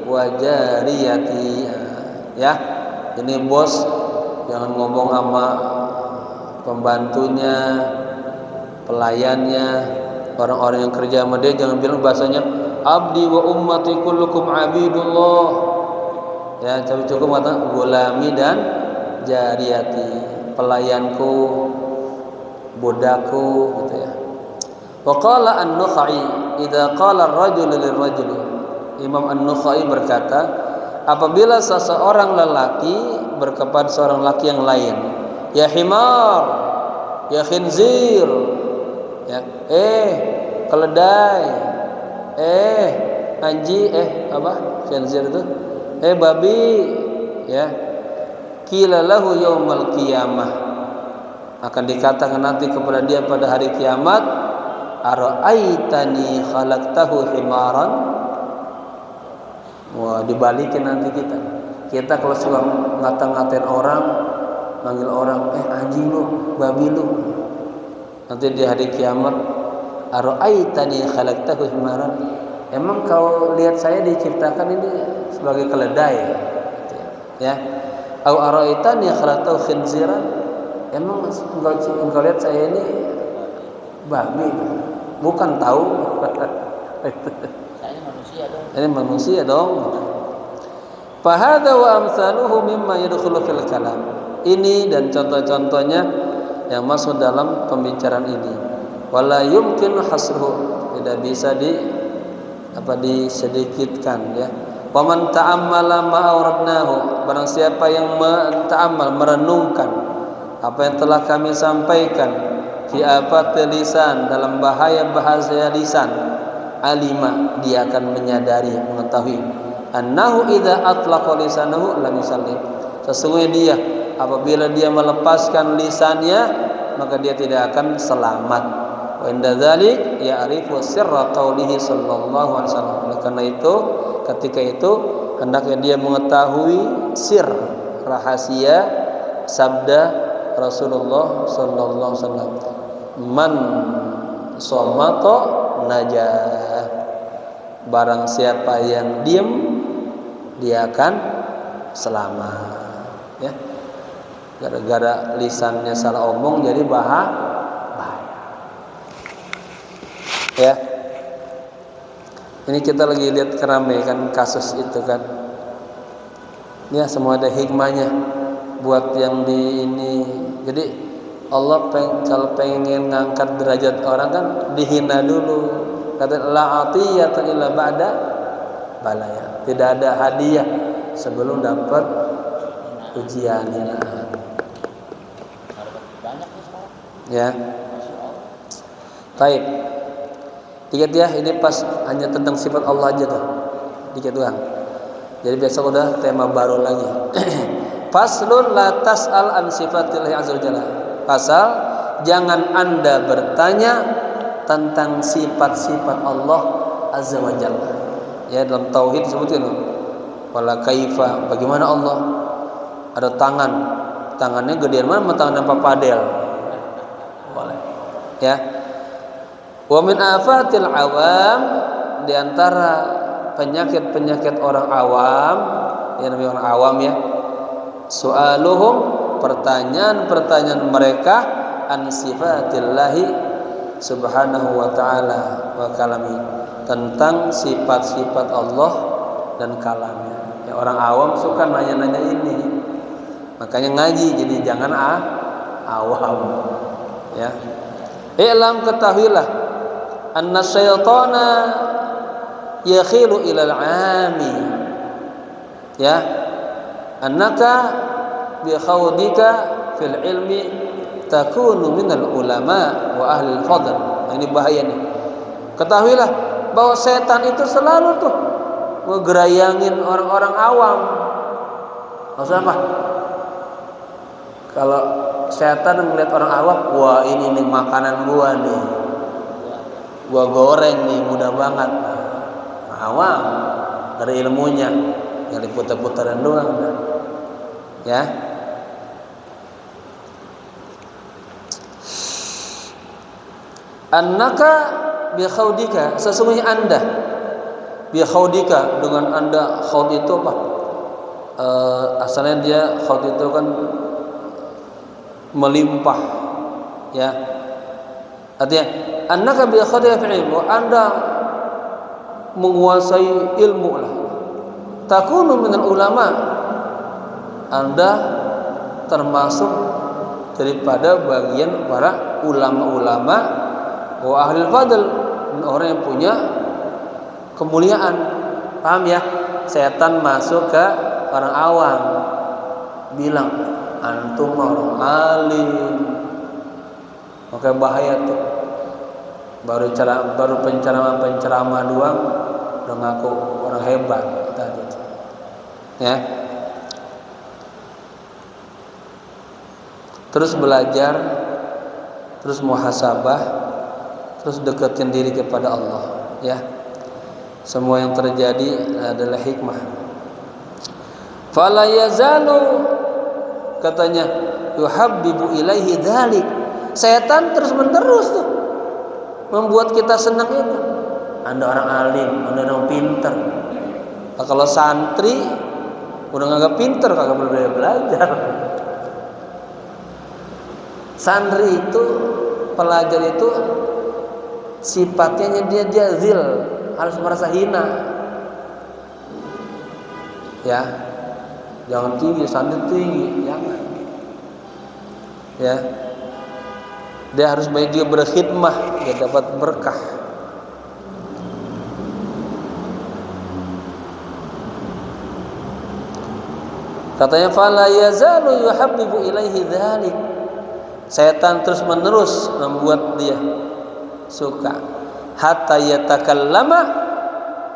wa jariyati ya. Ini bos jangan ngomong sama pembantunya, pelayannya, orang-orang yang kerja sama dia, jangan bilang bahasanya abdi wa ummati kullukum abidullah ya. Tapi cukup kata ghulami dan jariyati, pelayanku, budakku gitu ya. Wa qala an-Nukhai idza qala ar-rajul lir-rajul. Imam an-Nukhai berkata, apabila seseorang lelaki berkepada seorang laki yang lain, ya himar, ya khinzir, ya keledai, anji, apa khinzir itu, babi, ya, qila lahu yaumal qiyamah, akan dikatakan nanti kepada dia pada hari kiamat, ara'aitani khalaqtahu himaran. Wah, dibalikin nanti kita kalau suka ngata-ngatain orang, manggil orang anjing lu, babi lu, nanti di hari kiamat, ara'aitani khalaqtahu himaran, emang kau lihat saya diciptakan ini sebagai keledai ya, au ara'aitani khalaqtahu khinziran, emang engkau lihat saya ini babi, bukan tahu. Saya manusia dong. Ini manusia dong. Fahadha wa amsaluhu mimma yadkhulu fil kalam. Ini dan contoh-contohnya yang masuk dalam pembicaraan ini. Wala yumkin hasruhu, tidak bisa disedikitkan ya. Wa man ta'ammala ma auradnahu, barang siapa yang ta'ammal, merenungkan apa yang telah kami sampaikan, fi afatil lisan, dalam bahaya lisan, alima, dia akan menyadari, mengetahui, annahu idza atlaqa lisanahu lam yusallim, sesungguhnya dia apabila dia melepaskan lisannya maka dia tidak akan selamat. Wa inda dzalik ya'rifu sirra qaulihi sallallahu alaihi wasallam. Oleh karena itu ketika itu hendaknya dia mengetahui sir, rahasia sabda Rasulullah sallallahu alaihi wasallam, man somata najah, barang siapa yang diam dia akan selamat ya. Gara-gara lisannya salah omong jadi bahaya ya. Ini kita lagi lihat keramaikan kasus itu kan ya, semua ada hikmahnya buat yang di ini. Jadi Allah kalau pengen ngangkat derajat orang kan dihina dulu. Kata la atiyata illa ba'da balaya, tidak ada hadiah sebelum dapat ujian ya. Baik, dikit ya, ini pas hanya tentang sifat Allah aja tuh, dikit doang. Jadi besok udah tema baru lagi. Faslun la tas'al an sifatillahi azza wajalla. Pasal jangan Anda bertanya tentang sifat-sifat Allah azza wajalla. Ya, dalam tauhid disebutkan wala kaifa, bagaimana Allah ada tangan, tangannya gedean mana tangan Pak Padel. Boleh. Ya. Wa min afatil awam, di antara penyakit-penyakit orang awam, ya namanya orang awam ya, su'aluhum, pertanyaan-pertanyaan mereka an sifatillahi subhanahu wa ta'ala wa kalami, tentang sifat-sifat Allah dan kalamnya ya. Orang awam suka nanya-nanya ini, makanya ngaji, jadi jangan awam ya. I'lam, ketahuilah, anna syaitana yakhilu ilal ami ya, annaka bi khawdika fil ilmi takunu minal ulama wa ahli fadl. Nah, ini bahaya nih. Ketahuilah bahwa setan itu selalu tuh ngegerayangin orang-orang awam. Maksudnya apa? Kalau setan ngeliat orang awam, wah ini nih makanan gua nih, gua goreng nih, mudah banget. Nah, awam dari ilmunya yang diputar-putaran doang ya. Annaka bi khaudika, sesungguhnya Anda, bi khaudika, dengan Anda. Khaud itu apa? Asalnya dia khaud itu kan melimpah ya. Artinya annaka bi khaudika fi ilmu, Anda menguasai ilmu lah. Takunu minal ulama, Anda termasuk daripada bagian para ulama-ulama wa ahli fadl, orang yang punya kemuliaan. Paham ya? Setan masuk ke orang awam, bilang antum orang alim. Oke, bahaya tuh. Baru penceramah doang udah ngaku orang hebat tadi ya. Terus belajar, terus muhasabah, terus deketin diri kepada Allah ya. Semua yang terjadi adalah hikmah. Fala yazalu, katanya, yuhabbibu ilaihi dzalik, setan terus menerus tuh membuat kita senang itu. Anda orang alim, Anda orang pinter. Nah, kalau santri udah nggak pinter, kagak boleh belajar. Santri itu, pelajar itu sifatnya dia jazil, harus merasa hina ya. Jangan tinggi, santri tinggi, jangan. Ya. Dia harus banyak juga berkhidmah, dia dapat berkah. Katanya fala yazalu yuhabbibu ilaihi dzalik. Setan terus menerus membuat dia suka. Hatta yatakallama,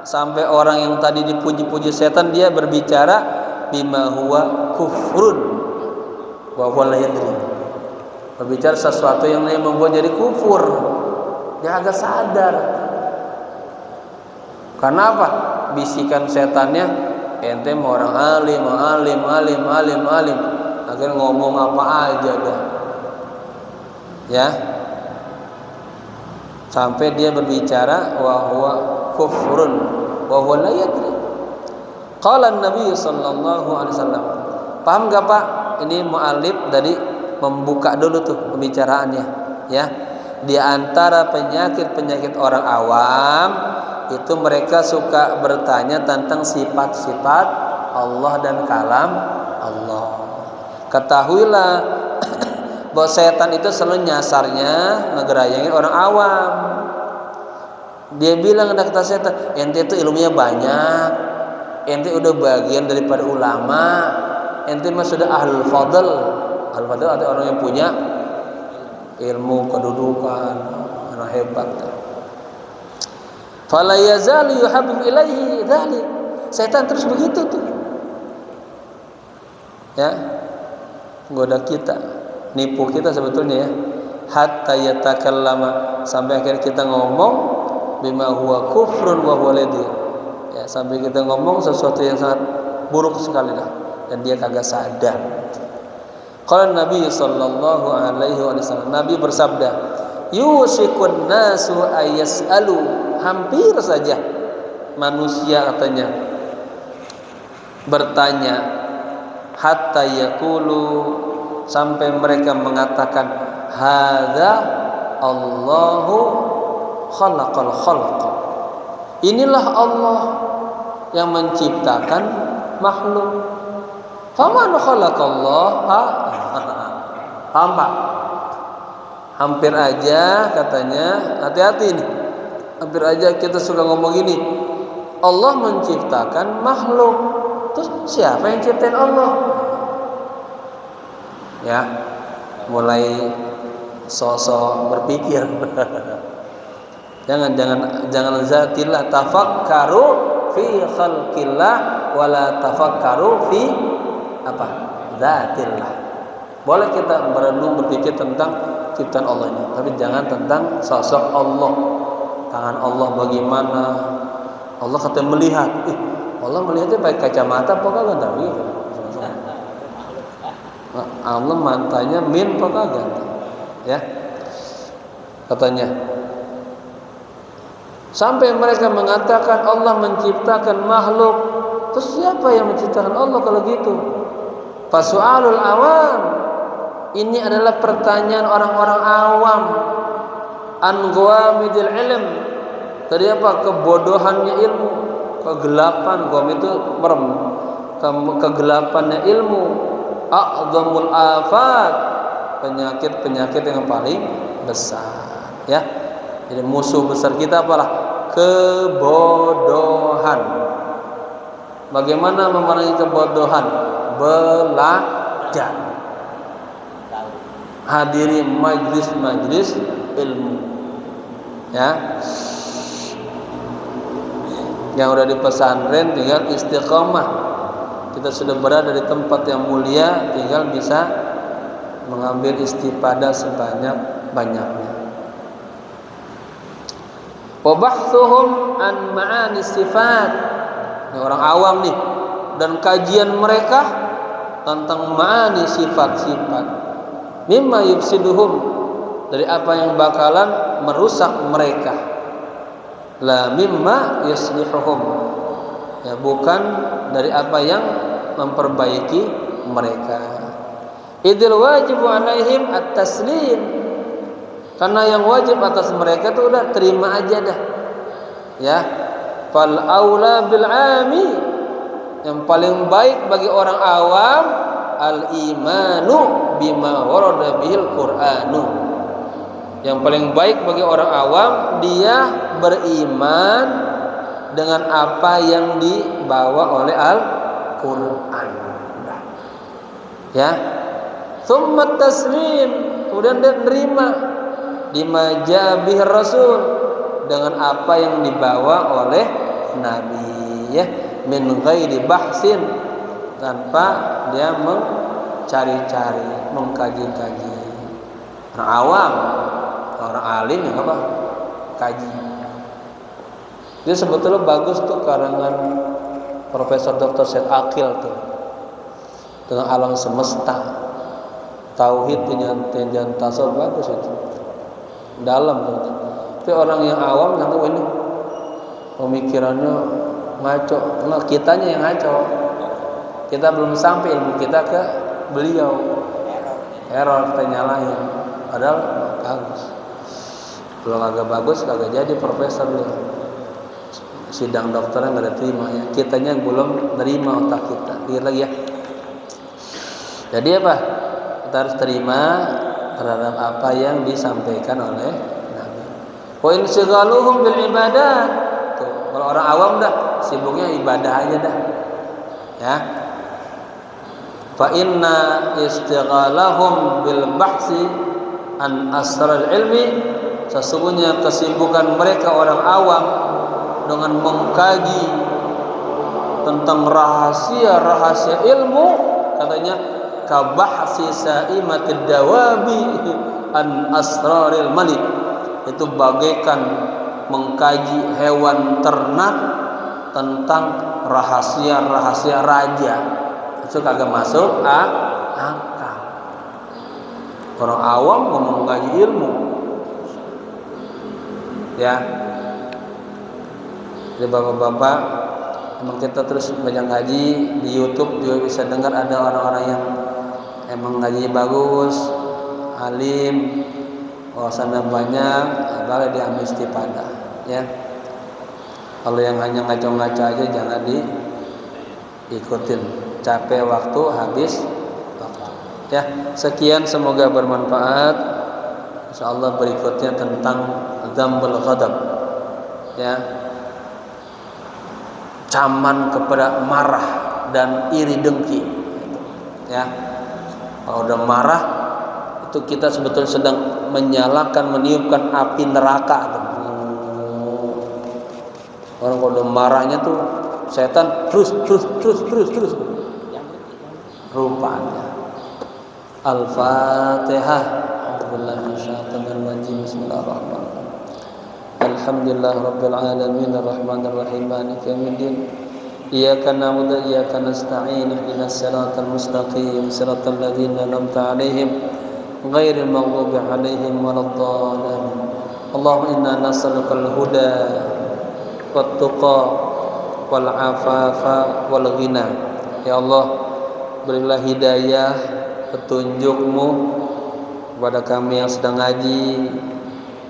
sampai orang yang tadi dipuji-puji setan dia berbicara bima huwa kufrun wa huwa la yadri. Berbicara sesuatu yang membuat jadi kufur. Dia agak sadar. Karena apa? Bisikan setannya, ente mau orang alim. Akhirnya ngomong apa aja dah. Ya. Sampai dia berbicara wa huwa kufrun wa huwa la yadri. Qala Nabi sallallahu alaihi wasallam. Paham enggak Pak? Ini mu'alif dari membuka dulu tuh pembicaraannya, ya. Di antara penyakit-penyakit orang awam itu mereka suka bertanya tentang sifat-sifat Allah dan kalam Allah. Ketahuilah bahwa setan itu selalu nyasarnya ngegerayangin orang awam. Dia bilang, ada kata setan, ente itu ilmunya banyak, ente udah bagian daripada ulama, ente mah sudah ahlul fadl. Ahlul fadl ada orang yang punya ilmu kedudukan, orang hebat. Fala yazal yuhabbib ilaihi dzalik. Setan terus begitu tuh. Ya. Goda kita, nipu kita sebetulnya ya. Hatta yatakallama, sampai akhirnya kita ngomong bima huwa kufrun wa huwa ladhi. Ya, sampai kita ngomong sesuatu yang sangat buruk sekali dah dan dia kagak sadar. Qala Nabi sallallahu alaihi wasallam, Nabi bersabda, yusikun nasu ayas'alu, hampir saja manusia katanya bertanya, hatta yaqulu, sampai mereka mengatakan, hadza Allahu khalaqal khalq, inilah Allah yang menciptakan makhluk. Faman khalaqallah, paham Pak? Hampir aja katanya, hati-hati nih, hampir aja kita suka ngomong gini, Allah menciptakan makhluk, terus siapa yang ciptain Allah? Ya, mulai sosok berpikir. jangan zatillah, tafakkaru fi khalqillah wala tafakkaru fi apa? Zatillah. Boleh kita merenung berpikir tentang ciptaan Allah ini, tapi jangan tentang sosok Allah. Tangan Allah bagaimana? Allah kata melihat. Allah melihatnya pakai kacamata apa kagak entar gitu. Allah matanya min apa kagak? Ya. Katanya. Sampai mereka mengatakan Allah menciptakan makhluk. Terus siapa yang menciptakan Allah kalau gitu? Fasu'alul awam, ini adalah pertanyaan orang-orang awam. An ghamidil ilm, tadi apa? Kebodohannya ilmu, kegelapan. Gham itu merem, kegelapannya ilmu. A'dhamul afat, penyakit-penyakit yang paling besar, ya. Jadi musuh besar kita apalah? Kebodohan. Bagaimana memerangi kebodohan? Belajar, hadiri majlis-majlis ilmu, ya. Yang udah di pesantren tinggal istiqomah. Kita sudah berada di tempat yang mulia, tinggal bisa mengambil istifadah sebanyak-banyaknya. Wa bahthuhum an ma'ani sifat, ini orang awam nih, dan kajian mereka tentang ma'ani sifat-sifat, mimma yufsiduhum, dari apa yang bakalan merusak mereka, la mimma yuslihuhum, ya, bukan dari apa yang memperbaiki mereka. Idil wajibu alaihim at-taslim, karena yang wajib atas mereka itu udah terima aja dah, ya. Fal aula bil ami, Yang paling baik bagi orang awam al-imanu bima warada bihil Qur'anu. Yang paling baik bagi orang awam dia beriman dengan apa yang dibawa oleh Al-Qur'an. Ya. Tsumma taslim, kemudian dia menerima bima jaa bihir rasul, dengan apa yang dibawa oleh Nabi, ya, min ghairi bahsin, tanpa dia mencari-cari, mengkaji-kaji. Orang awam, orang alim yang apa? Kaji. Dia sebetulnya bagus tuh karangan Profesor Dr. Syed Akil tuh, tentang alam semesta, tauhid dan tasawuf, bagus itu, dalam tuh. Tapi orang yang awam nganggap ini pemikirannya ngaco. Nah, kitanya yang ngaco. Kita belum sampai ilmu kita ke beliau. Error kita nyalahin. Padahal bagus. Kalau agak bagus kagak jadi profesor loh. Sidang dokternya nggak diterima ya. Kitanya yang belum nerima otak kita. Lihat lagi ya. Jadi apa? Kita harus terima terhadap apa yang disampaikan oleh Nabi. Wa insyighaluhum bil ibadat. Tuh, kalau orang awam dah sibuknya ibadah aja dah. Ya. Fa inna istighalahum bil bahsi an asrar ilmi, sesungguhnya kesibukan mereka orang awam dengan mengkaji tentang rahasia-rahasia ilmu, katanya kabahsi saimatid dawabi an asraril malik, itu bagaikan mengkaji hewan ternak tentang rahasia-rahasia raja. Itu kagak masuk akal. Orang awam ngomong mengkaji ilmu, ya. Jadi bapak-bapak, emang kita terus banyak ngaji di YouTube juga bisa dengar ada orang-orang yang emang ngaji bagus, alim, wawasannya banyak, boleh diambil istifadah, ya. Kalau yang hanya ngaco-ngaco aja jangan diikutin, capek waktu, habis waktu. Ya, sekian, semoga bermanfaat. Insyaallah berikutnya tentang dzambul ghadab, ya. Caman kepada marah dan iri dengki, ya. Kalau udah marah itu kita sebetulnya sedang menyalakan, meniupkan api neraka. Orang kalau udah marahnya tuh setan terus rupanya. Al-Fatihah. Bismillahirrahmanirrahim. Alhamdulillah rabbil alamin arrahmanir rahim maliki yaumiddin. Iyyaka na'budu wa iyyaka nasta'in ihdinas siratal mustaqim siratal ladzina an'amta 'alaihim ghairil maghdubi 'alaihim waladdallin. Allahumma inna nas'alukal huda wat tuqa wal afafa wal ghina. Ya Allah, berilah hidayah, petunjuk-Mu kepada kami yang sedang ngaji,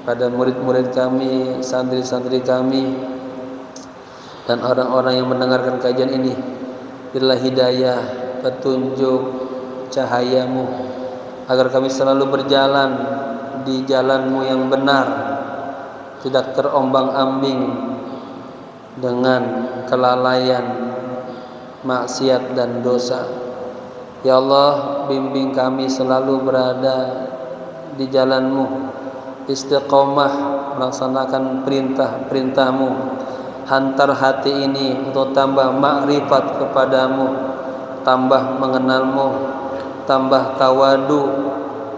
pada murid-murid kami, santri-santri kami, dan orang-orang yang mendengarkan kajian ini. Berilah hidayah, petunjuk, cahaya-Mu, agar kami selalu berjalan di jalan-Mu yang benar, tidak terombang-ambing dengan kelalaian, maksiat dan dosa. Ya Allah, bimbing kami selalu berada di jalan-Mu, istiqomah melaksanakan perintah-perintah-Mu. Hantar hati ini untuk tambah makrifat kepadamu, tambah mengenal-Mu, tambah tawadu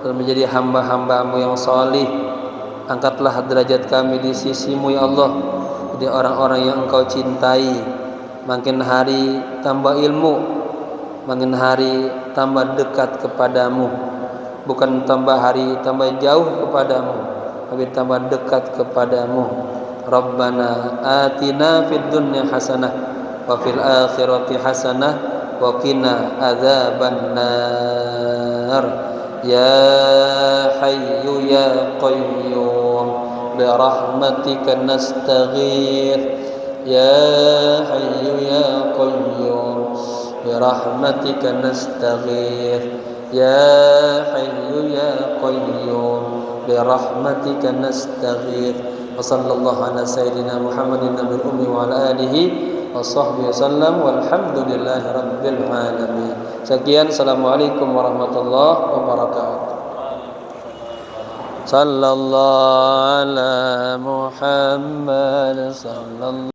dan menjadi hamba-hamba-Mu yang salih. Angkatlah derajat kami di sisi-Mu ya Allah, jadi orang-orang yang Engkau cintai. Makin hari tambah ilmu, makin hari tambah dekat kepadamu. Bukan tambah hari tambah jauh kepadamu, tapi tambah dekat kepadamu. Rabbana atina fid dunya hasanah wa fil akhirati hasanah wa qina adzabannar. Ya hayyu ya qayyum bi rahmatika nastaghith يا حي يا قيوم برحمتك نستغيث يا حي يا قيوم برحمتك نستغيث وصلى الله على سيدنا محمد النبي الأمي وعلى آله وصحبه وسلم والحمد لله رب العالمين. Sekian, assalamualaikum warahmatullahi wabarakatuh. Sallallahu ala Muhammad sallallahu